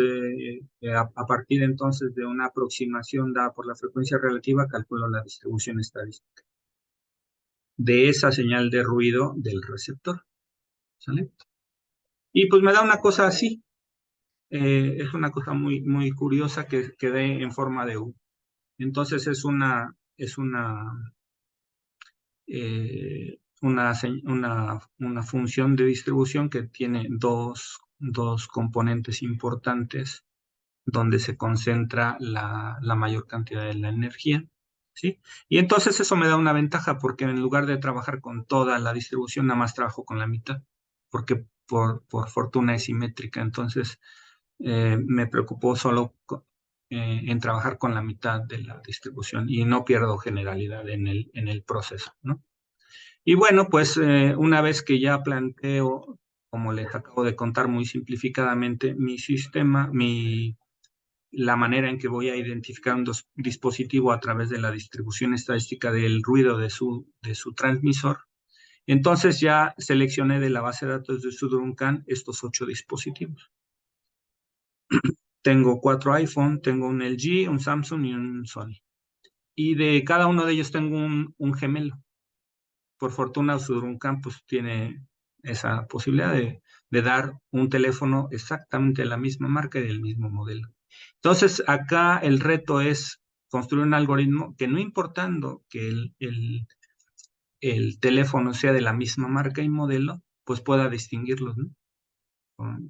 a partir entonces de una aproximación dada por la frecuencia relativa, calculo la distribución estadística de esa señal de ruido del receptor, ¿sale? Y pues me da una cosa así, es una cosa muy curiosa que dé en forma de U. Entonces es una función de distribución que tiene dos componentes importantes, donde se concentra la mayor cantidad de la energía, ¿sí? Y entonces eso me da una ventaja, porque en lugar de trabajar con toda la distribución, nada más trabajo con la mitad, porque por fortuna es simétrica. Entonces me preocupó solo en trabajar con la mitad de la distribución, y no pierdo generalidad en el proceso, ¿no? Y bueno, pues una vez que ya planteo, como les acabo de contar muy simplificadamente, mi sistema, la manera en que voy a identificar un dispositivo a través de la distribución estadística del ruido de su transmisor, entonces ya seleccioné de la base de datos de Usudroncan estos 8 dispositivos. Tengo 4 iPhone, tengo un LG, un Samsung y un Sony. Y de cada uno de ellos tengo un gemelo. Por fortuna, Usudroncan pues tiene esa posibilidad de dar un teléfono exactamente de la misma marca y del mismo modelo. Entonces, acá el reto es construir un algoritmo que, no importando que el teléfono sea de la misma marca y modelo, pues pueda distinguirlos, ¿no?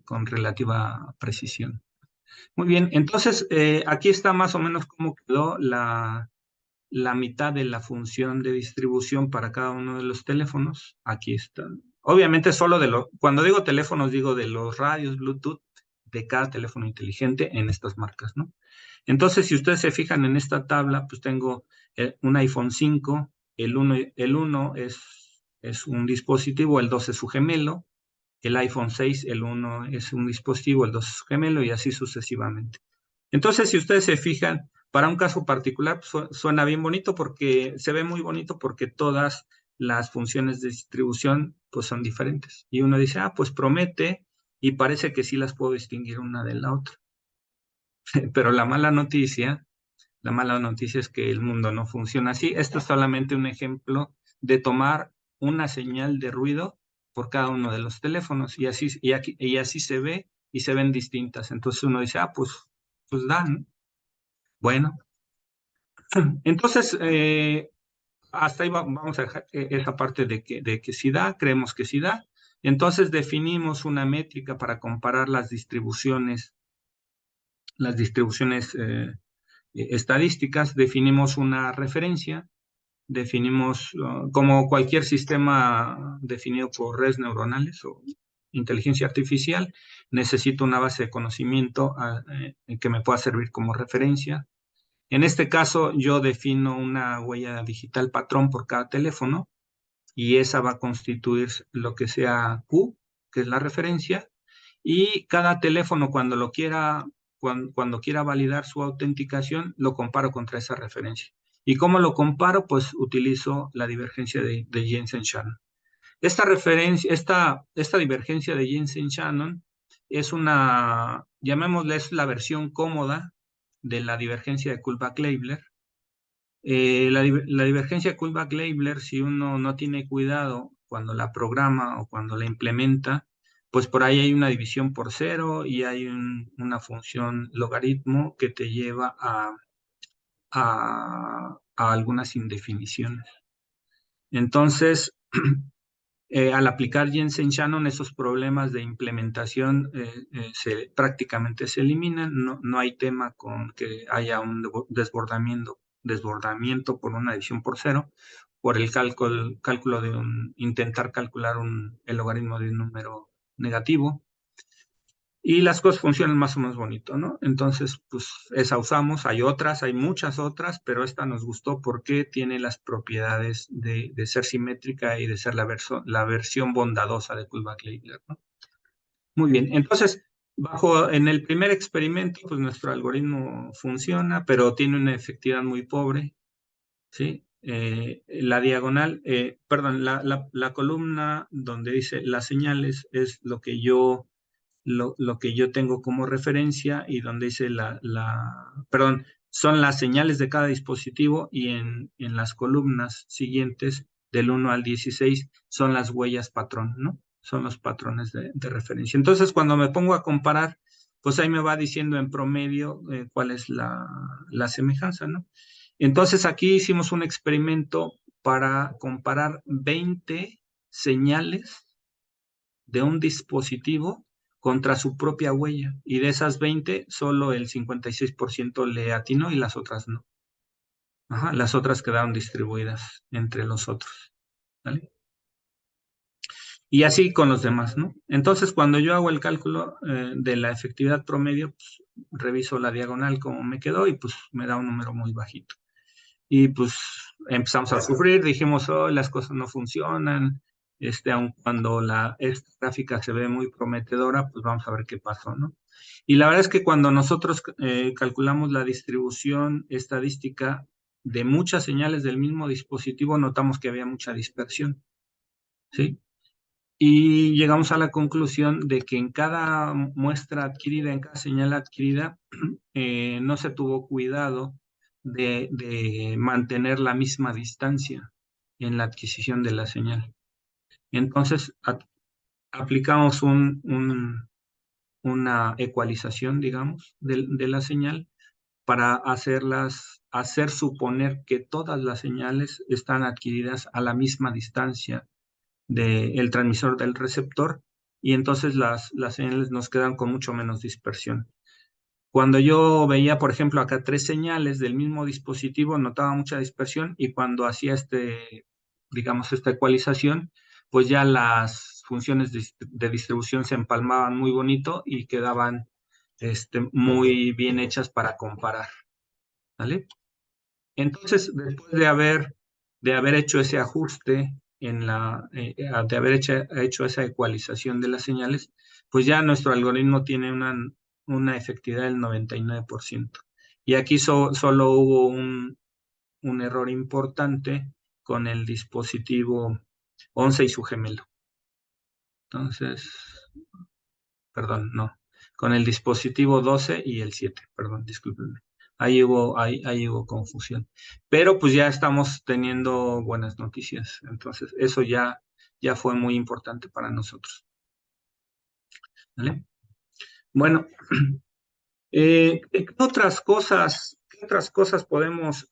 Con relativa precisión. Muy bien, entonces aquí está más o menos cómo quedó la mitad de la función de distribución para cada uno de los teléfonos. Aquí están. Obviamente solo cuando digo teléfonos, digo de los radios Bluetooth de cada teléfono inteligente en estas marcas, ¿no? Entonces, si ustedes se fijan en esta tabla, pues tengo un iPhone 5, el uno es un dispositivo, el 2 es su gemelo, el iPhone 6, el uno es un dispositivo, el 2 es su gemelo y así sucesivamente. Entonces, si ustedes se fijan, para un caso particular suena bien bonito porque se ve muy bonito porque todas las funciones de distribución pues son diferentes. Y uno dice, pues promete y parece que sí las puedo distinguir una de la otra. Pero la mala noticia es que el mundo no funciona así. Esto es solamente un ejemplo de tomar una señal de ruido por cada uno de los teléfonos y así se ve y se ven distintas. Entonces uno dice, pues dan. Bueno, entonces hasta ahí vamos a dejar esa parte de que sí da, creemos que sí da. Entonces definimos una métrica para comparar las distribuciones estadísticas, definimos una referencia, definimos como cualquier sistema definido por redes neuronales o inteligencia artificial, necesito una base de conocimiento que me pueda servir como referencia. En este caso, yo defino una huella digital patrón por cada teléfono y esa va a constituir lo que sea Q, que es la referencia, y cada teléfono cuando quiera validar su autenticación, lo comparo contra esa referencia. ¿Y cómo lo comparo? Pues utilizo la divergencia de Jensen-Shannon. Esta divergencia de Jensen-Shannon es llamémosle, es la versión cómoda de la divergencia de Kullback-Leibler. La divergencia de Kullback-Leibler, si uno no tiene cuidado cuando la programa o cuando la implementa, pues por ahí hay una división por cero y hay una función logaritmo que te lleva a algunas indefiniciones. Entonces, al aplicar Jensen-Shannon, esos problemas de implementación prácticamente se eliminan. No hay tema con que haya un desbordamiento por una división por cero, por el cálculo de intentar calcular el logaritmo de un número negativo. Y las cosas funcionan más o menos bonito, ¿no? Entonces, pues esa usamos, hay muchas otras, pero esta nos gustó porque tiene las propiedades de ser simétrica y de ser la versión bondadosa de Kullback-Leibler, ¿no? Muy bien, entonces, en el primer experimento, pues nuestro algoritmo funciona, pero tiene una efectividad muy pobre, ¿sí? La diagonal, perdón, la columna donde dice las señales es lo que yo tengo como referencia y donde dice perdón, son las señales de cada dispositivo y en las columnas siguientes del 1 al 16 son las huellas patrón, ¿no? Son los patrones de referencia. Entonces, cuando me pongo a comparar, pues ahí me va diciendo en promedio cuál es la semejanza, ¿no? Entonces, aquí hicimos un experimento para comparar 20 señales de un dispositivo contra su propia huella. Y de esas 20, solo el 56% le atinó y las otras no. Ajá, las otras quedaron distribuidas entre los otros. ¿Vale? Y así con los demás, ¿no? Entonces, cuando yo hago el cálculo de la efectividad promedio, pues, reviso la diagonal como me quedó y pues me da un número muy bajito. Y pues empezamos a sufrir, dijimos, las cosas no funcionan, aun cuando esta gráfica se ve muy prometedora, pues vamos a ver qué pasó, ¿no? Y la verdad es que cuando nosotros calculamos la distribución estadística de muchas señales del mismo dispositivo, notamos que había mucha dispersión, ¿sí? Y llegamos a la conclusión de que en cada muestra adquirida, en cada señal adquirida, no se tuvo cuidado de mantener la misma distancia en la adquisición de la señal. Entonces, aplicamos una ecualización, digamos, de la señal para hacer suponer que todas las señales están adquiridas a la misma distancia del transmisor del receptor y entonces las señales nos quedan con mucho menos dispersión. Cuando yo veía, por ejemplo, acá 3 señales del mismo dispositivo, notaba mucha dispersión y cuando hacía digamos, esta ecualización, pues ya las funciones de distribución se empalmaban muy bonito y quedaban muy bien hechas para comparar, ¿vale? Entonces, después de haber hecho ese ajuste de haber hecho esa ecualización de las señales, pues ya nuestro algoritmo tiene una efectividad del 99%. Y aquí solo hubo un error importante con el dispositivo 11 y su gemelo. Entonces, perdón, no, con el dispositivo 12 y el 7, perdón, discúlpenme. Ahí hubo confusión. Pero pues ya estamos teniendo buenas noticias. Entonces, eso ya fue muy importante para nosotros. ¿Vale? Bueno, ¿qué otras cosas podemos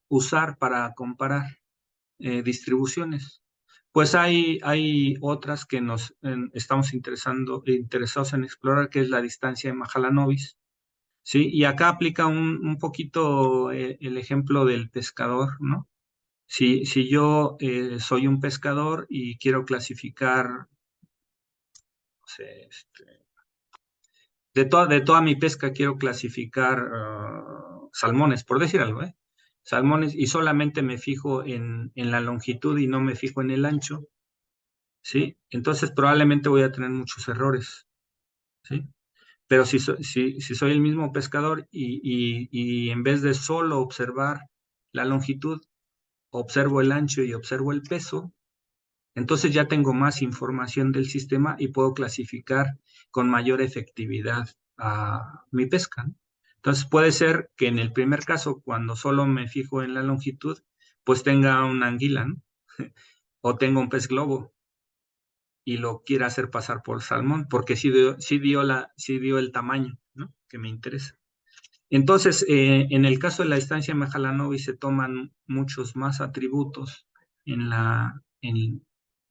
usar para comparar distribuciones? Pues hay otras que nos estamos interesados en explorar, que es la distancia de Mahalanobis. Sí, y acá aplica un poquito el ejemplo del pescador, ¿no? Si yo soy un pescador y quiero clasificar, no sé, de toda mi pesca quiero clasificar salmones, por decir algo, ¿eh? Salmones, y solamente me fijo en la longitud y no me fijo en el ancho, ¿sí? Entonces probablemente voy a tener muchos errores, ¿sí? Pero si soy el mismo pescador y en vez de solo observar la longitud, observo el ancho y observo el peso, entonces ya tengo más información del sistema y puedo clasificar con mayor efectividad a mi pesca, ¿no? Entonces puede ser que en el primer caso, cuando solo me fijo en la longitud, pues tenga una anguila, ¿no? O tenga un pez globo y lo quiera hacer pasar por salmón, porque sí dio el tamaño, ¿no? Que me interesa. Entonces, en el caso de la distancia de Mahalanobis se toman muchos más atributos,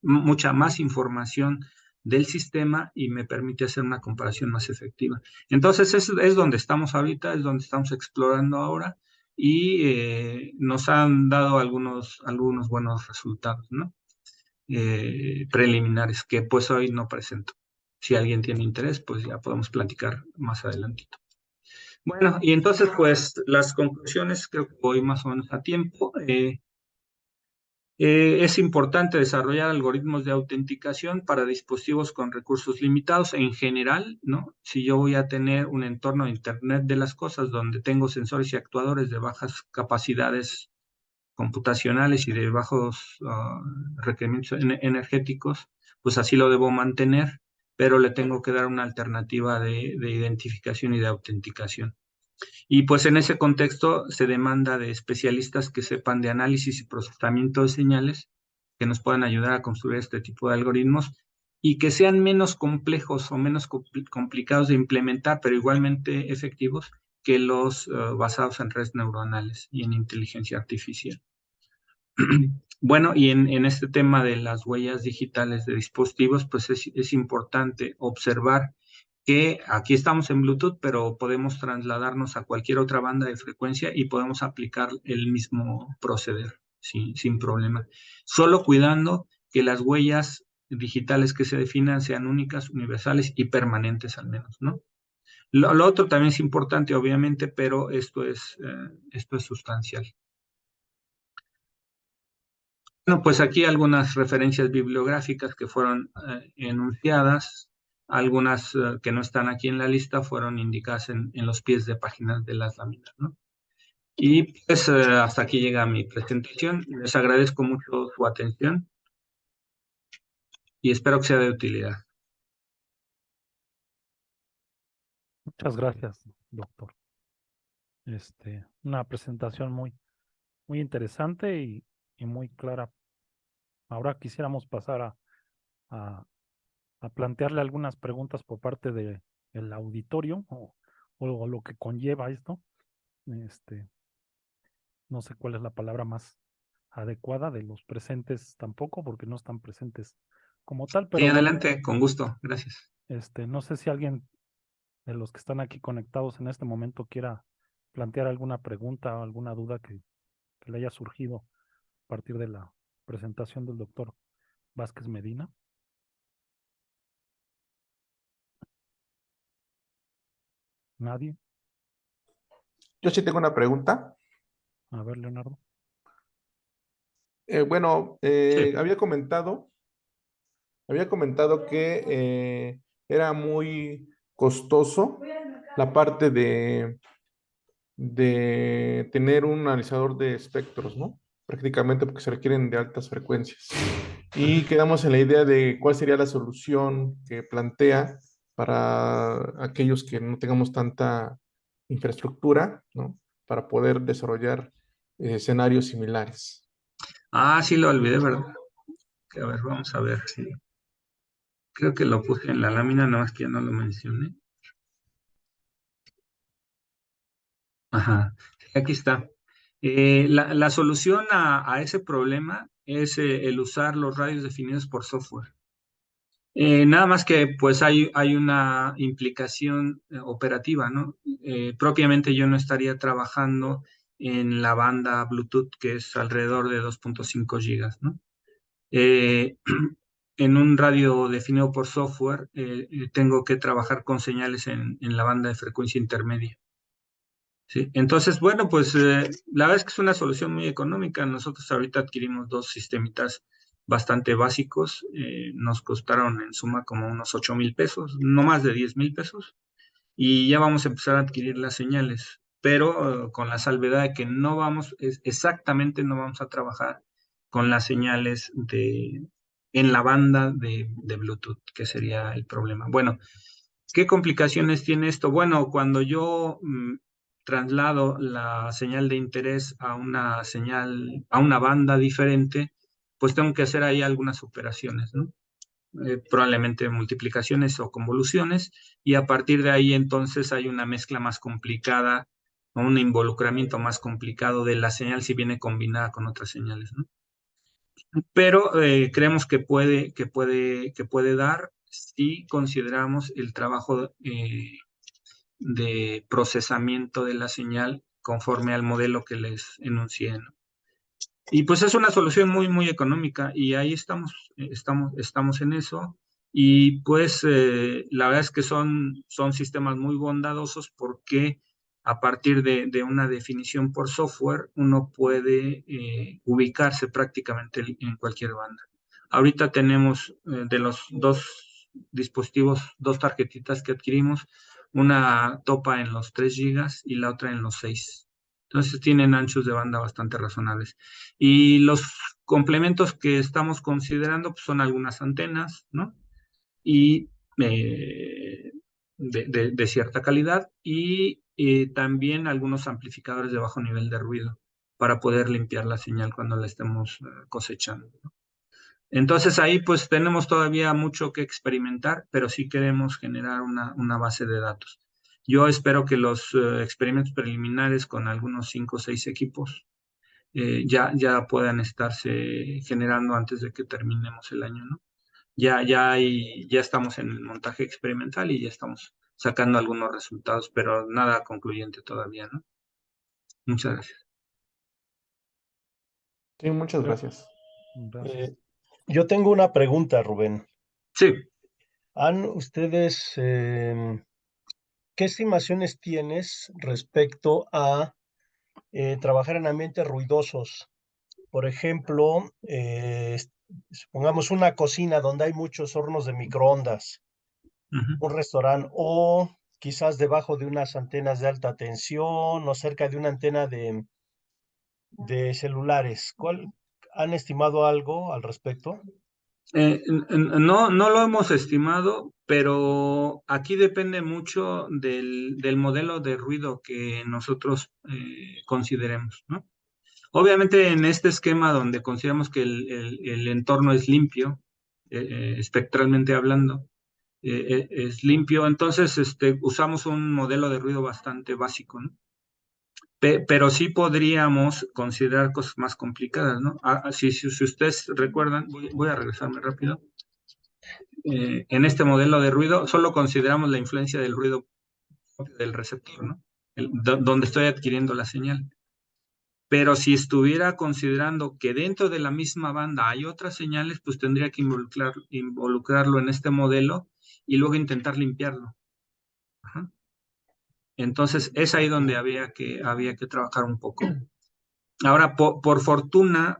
mucha más información del sistema y me permite hacer una comparación más efectiva. Entonces, es donde estamos ahorita, es donde estamos explorando ahora y nos han dado algunos buenos resultados, ¿no? Preliminares que pues hoy no presento. Si alguien tiene interés, pues ya podemos platicar más adelantito. Bueno, y entonces, pues, las conclusiones, creo que voy más o menos a tiempo. Es importante desarrollar algoritmos de autenticación para dispositivos con recursos limitados en general, ¿no? Si yo voy a tener un entorno de Internet de las cosas donde tengo sensores y actuadores de bajas capacidades computacionales y de bajos requerimientos energéticos, pues así lo debo mantener, pero le tengo que dar una alternativa de identificación y de autenticación. Y pues en ese contexto se demanda de especialistas que sepan de análisis y procesamiento de señales, que nos puedan ayudar a construir este tipo de algoritmos y que sean menos complejos o menos complicados de implementar, pero igualmente efectivos que los basados en redes neuronales y en inteligencia artificial. Bueno, y en este tema de las huellas digitales de dispositivos, pues es importante observar que aquí estamos en Bluetooth, pero podemos trasladarnos a cualquier otra banda de frecuencia y podemos aplicar el mismo proceder sin problema. Solo cuidando que las huellas digitales que se definan sean únicas, universales y permanentes al menos, ¿no? Lo otro también es importante, obviamente, pero esto es sustancial. Bueno, pues aquí algunas referencias bibliográficas que fueron enunciadas, algunas que no están aquí en la lista fueron indicadas en los pies de páginas de las láminas, ¿no? Y pues hasta aquí llega mi presentación. Les agradezco mucho su atención y espero que sea de utilidad. Muchas gracias, doctor. Una presentación muy, muy interesante y muy clara. Ahora quisiéramos pasar a, a plantearle algunas preguntas por parte del auditorio o lo que conlleva esto. No sé cuál es la palabra más adecuada de los presentes tampoco, porque no están presentes como tal, Sí, pero adelante, con gusto. Gracias. no sé si alguien de los que están aquí conectados en este momento quiera plantear alguna pregunta o alguna duda que le haya surgido a partir de la presentación del doctor Vázquez Medina. ¿Nadie? Yo sí tengo una pregunta. A ver, Leonardo. Bueno, Sí. había comentado que era muy costoso la parte de tener un analizador de espectros, ¿no? Prácticamente porque se requieren de altas frecuencias. Y Ujú. quedamos en la idea de cuál sería la solución que plantea para aquellos que no tengamos tanta infraestructura, ¿no? Para poder desarrollar escenarios similares. Ah, sí lo olvidé, ¿verdad? A ver, vamos a ver. Sí. Creo que lo puse en la lámina, nada más que ya no lo mencioné. Ajá, sí, aquí está. La solución a ese problema es el usar los radios definidos por software. Nada más que pues hay una implicación operativa, ¿no? Propiamente yo no estaría trabajando en la banda Bluetooth, que es alrededor de 2.5 gigas, ¿no? Eh, en un radio definido por software, tengo que trabajar con señales en la banda de frecuencia intermedia. ¿Sí? Entonces, bueno, pues la verdad es que es una solución muy económica. Nosotros ahorita adquirimos dos sistemitas bastante básicos. Nos costaron en suma como unos 8,000 pesos, no más de 10,000 pesos. Y ya vamos a empezar a adquirir las señales, pero con la salvedad de que exactamente no vamos a trabajar con las señales en la banda de Bluetooth, que sería el problema. Bueno, ¿qué complicaciones tiene esto? Bueno, cuando yo traslado la señal de interés a una señal, a una banda diferente, pues tengo que hacer ahí algunas operaciones, ¿no? Probablemente multiplicaciones o convoluciones, y a partir de ahí entonces hay una mezcla más complicada, o un involucramiento más complicado de la señal si viene combinada con otras señales, ¿no? Pero creemos que puede dar si consideramos el trabajo de procesamiento de la señal conforme al modelo que les enuncié, ¿no? Y pues es una solución muy, muy económica y ahí estamos en eso. Y pues la verdad es que son sistemas muy bondadosos porque a partir de una definición por software uno puede ubicarse prácticamente en cualquier banda. Ahorita tenemos de los dos dispositivos, dos tarjetitas que adquirimos, una topa en los 3 gigas y la otra en los 6. Entonces tienen anchos de banda bastante razonables. Y los complementos que estamos considerando pues, son algunas antenas, ¿no? Y de cierta calidad y también algunos amplificadores de bajo nivel de ruido para poder limpiar la señal cuando la estemos cosechando, ¿no? Entonces ahí pues tenemos todavía mucho que experimentar, pero sí queremos generar una base de datos. Yo espero que los experimentos preliminares con algunos 5 o 6 equipos ya puedan estarse generando antes de que terminemos el año, ¿no? Ya estamos en el montaje experimental y ya estamos sacando algunos resultados, pero nada concluyente todavía, ¿no? Muchas gracias. Sí, muchas gracias. Gracias. Yo tengo una pregunta, Rubén. Sí. ¿Han ustedes, qué estimaciones tienes respecto a trabajar en ambientes ruidosos? Por ejemplo, supongamos una cocina donde hay muchos hornos de microondas, Ujú. un restaurante, o quizás debajo de unas antenas de alta tensión o cerca de una antena de celulares. ¿Han estimado algo al respecto? No lo hemos estimado, pero aquí depende mucho del modelo de ruido que nosotros consideremos, ¿no? Obviamente en este esquema donde consideramos que el entorno es limpio, espectralmente hablando, es limpio, entonces usamos un modelo de ruido bastante básico, ¿no? Pero sí podríamos considerar cosas más complicadas, ¿no? Si ustedes recuerdan, voy a regresarme rápido. En este modelo de ruido solo consideramos la influencia del ruido del receptor, ¿no? Donde estoy adquiriendo la señal. Pero si estuviera considerando que dentro de la misma banda hay otras señales, pues tendría que involucrarlo en este modelo y luego intentar limpiarlo. Ajá. Entonces, es ahí donde había que trabajar un poco. Ahora, por fortuna,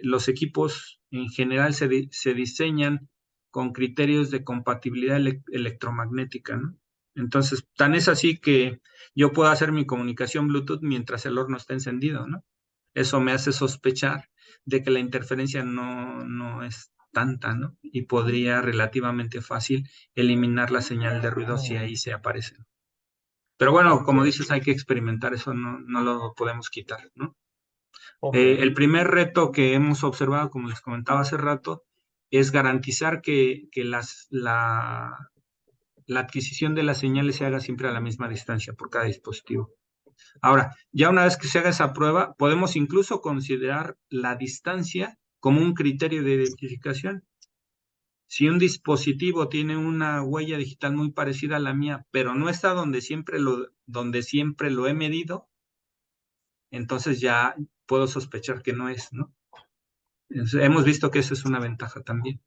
los equipos en general se diseñan con criterios de compatibilidad electromagnética, ¿no? Entonces, tan es así que yo puedo hacer mi comunicación Bluetooth mientras el horno está encendido, ¿no? Eso me hace sospechar de que la interferencia no es tanta, ¿no? Y podría relativamente fácil eliminar la señal de ruido si ahí se aparece. Pero bueno, como dices, hay que experimentar, eso no lo podemos quitar, ¿no? El primer reto que hemos observado, como les comentaba hace rato, es garantizar que la adquisición de las señales se haga siempre a la misma distancia por cada dispositivo. Ahora, ya una vez que se haga esa prueba, podemos incluso considerar la distancia como un criterio de identificación. Si un dispositivo tiene una huella digital muy parecida a la mía, pero no está donde siempre lo he medido, entonces ya puedo sospechar que no es, ¿no? Entonces, hemos visto que eso es una ventaja también.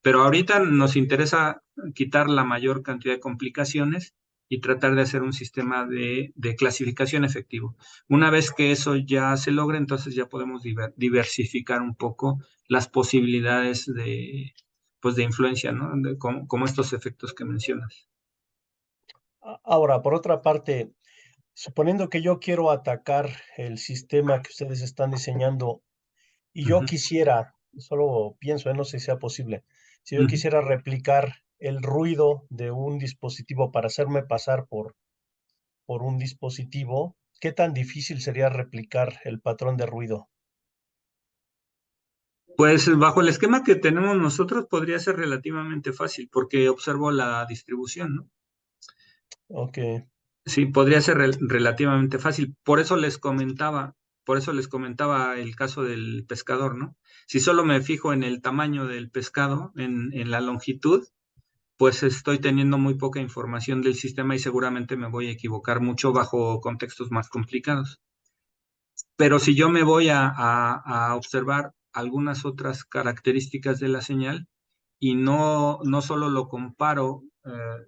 Pero ahorita nos interesa quitar la mayor cantidad de complicaciones y tratar de hacer un sistema de clasificación efectivo. Una vez que eso ya se logra, entonces ya podemos diversificar un poco las posibilidades de influencia, ¿no? Como estos efectos que mencionas. Ahora, por otra parte, suponiendo que yo quiero atacar el sistema que ustedes están diseñando y yo quisiera, solo pienso, no sé si sea posible, si yo quisiera replicar el ruido de un dispositivo para hacerme pasar por un dispositivo, ¿qué tan difícil sería replicar el patrón de ruido? Pues bajo el esquema que tenemos nosotros podría ser relativamente fácil porque observo la distribución, ¿no? Ok. Sí, podría ser relativamente fácil. Por eso les comentaba el caso del pescador, ¿no? Si solo me fijo en el tamaño del pescado, en la longitud, pues estoy teniendo muy poca información del sistema y seguramente me voy a equivocar mucho bajo contextos más complicados. Pero si yo me voy a observar algunas otras características de la señal y no solo lo comparo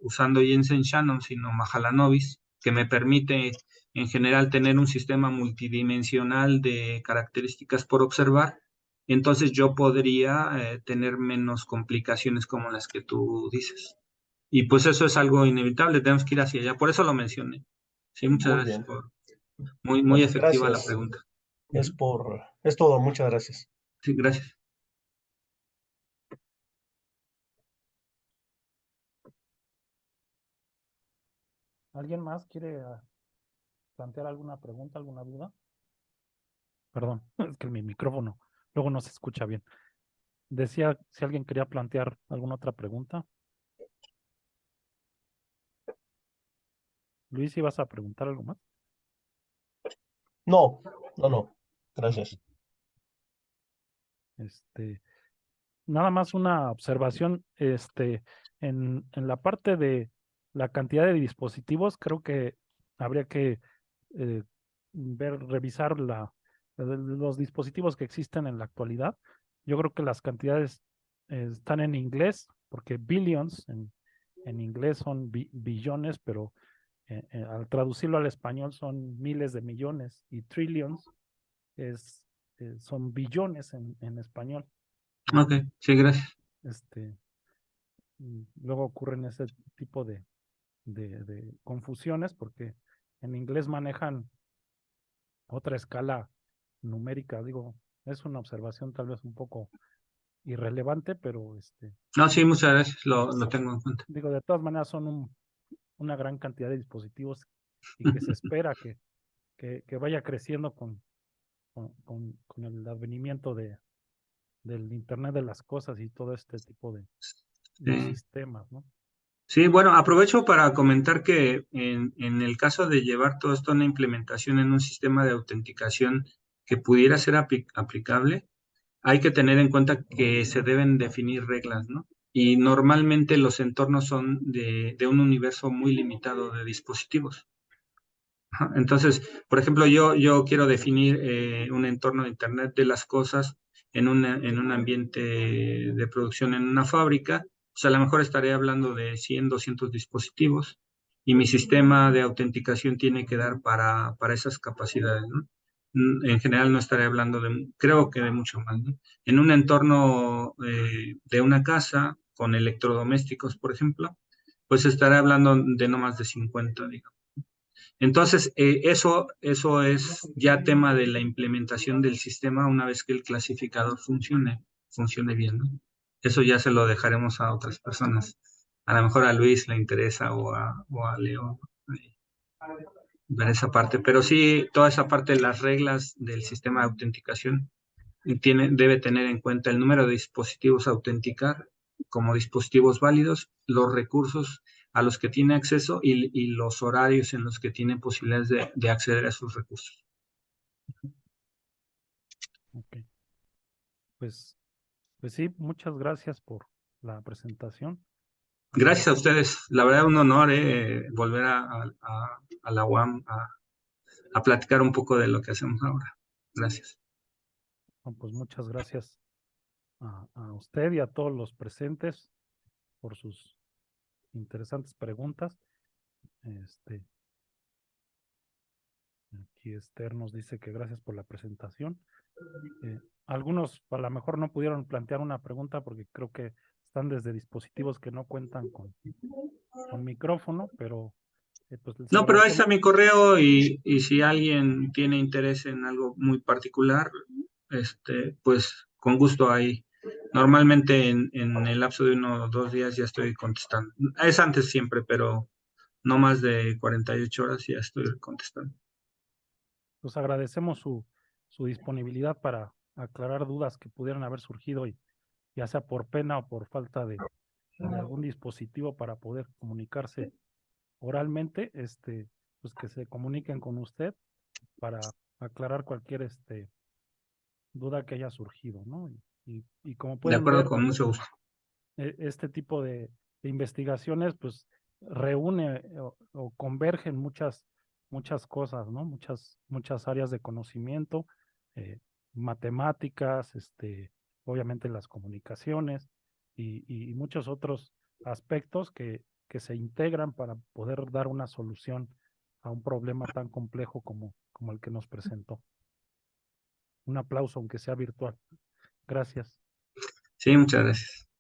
usando Jensen-Shannon, sino Mahalanobis, que me permite en general tener un sistema multidimensional de características por observar, entonces yo podría tener menos complicaciones como las que tú dices. Y pues eso es algo inevitable, tenemos que ir hacia allá, por eso lo mencioné. Sí, muchas Muy gracias. bien. Muy Bueno, efectiva la gracias. pregunta. Es todo. Muchas gracias. Sí, gracias. ¿Alguien más quiere plantear alguna pregunta, alguna duda? Perdón, es que mi micrófono luego no se escucha bien. Decía si alguien quería plantear alguna otra pregunta. Luis, ¿ibas a preguntar algo más? No. Gracias. Nada más una observación, en la parte de la cantidad de dispositivos, creo que habría que revisar los dispositivos que existen en la actualidad. Yo creo que las cantidades están en inglés, porque billions en inglés son billones, pero al traducirlo al español son miles de millones, y trillions son billones en español. Ok, sí, gracias. Luego ocurren ese tipo de confusiones porque en inglés manejan otra escala numérica. Digo, es una observación tal vez un poco irrelevante, pero No, sí, muchas gracias, lo tengo en cuenta. digo, de todas maneras son una gran cantidad de dispositivos y que se espera que vaya creciendo con el advenimiento del Internet de las cosas y todo este tipo de sistemas, ¿no? Sí, bueno, aprovecho para comentar que en el caso de llevar todo esto a una implementación en un sistema de autenticación que pudiera ser aplicable, hay que tener en cuenta que se deben definir reglas, ¿no? y normalmente los entornos son de un universo muy limitado de dispositivos. Ajá. Entonces, por ejemplo, yo quiero definir un entorno de Internet de las cosas en un ambiente de producción en una fábrica. Pues a lo mejor estaré hablando de 100, 200 dispositivos y mi sistema de autenticación tiene que dar para esas capacidades, ¿no? En general no estaré hablando creo que de mucho más, ¿no? En un entorno de una casa con electrodomésticos, por ejemplo, pues estaré hablando de no más de 50, digamos. Entonces, eso es ya tema de la implementación del sistema una vez que el clasificador funcione bien, ¿no? Eso ya se lo dejaremos a otras personas. A lo mejor a Luis le interesa o a Leo ver esa parte, pero sí, toda esa parte de las reglas del sistema de autenticación debe tener en cuenta el número de dispositivos a autenticar como dispositivos válidos, los recursos a los que tiene acceso y los horarios en los que tiene posibilidades de acceder a esos recursos. Ok. Pues sí, muchas gracias por la presentación. Gracias a ustedes. La verdad, un honor volver a la UAM a platicar un poco de lo que hacemos ahora. Gracias. No, pues muchas gracias a usted y a todos los presentes por sus interesantes preguntas. Aquí Esther nos dice que gracias por la presentación. Algunos a lo mejor no pudieron plantear una pregunta porque creo que están desde dispositivos que no cuentan con micrófono, pero pues les No, pero ahí está agradecemos. mi correo y si alguien tiene interés en algo muy particular, pues con gusto ahí. Normalmente en el lapso de 1 o 2 días ya estoy contestando. Es antes siempre, pero no más de 48 horas ya estoy contestando. Pues agradecemos su disponibilidad para aclarar dudas que pudieran haber surgido, y ya sea por pena o por falta de algún dispositivo para poder comunicarse oralmente, pues que se comuniquen con usted para aclarar cualquier duda que haya surgido, ¿no? Y como De pueden acuerdo, ver, con mucho gusto. este tipo de investigaciones pues reúne o convergen muchas cosas, ¿no? Muchas áreas de conocimiento, matemáticas, obviamente las comunicaciones y muchos otros aspectos que se integran para poder dar una solución a un problema tan complejo como el que nos presentó. Un aplauso, aunque sea virtual. Gracias. Sí, muchas gracias.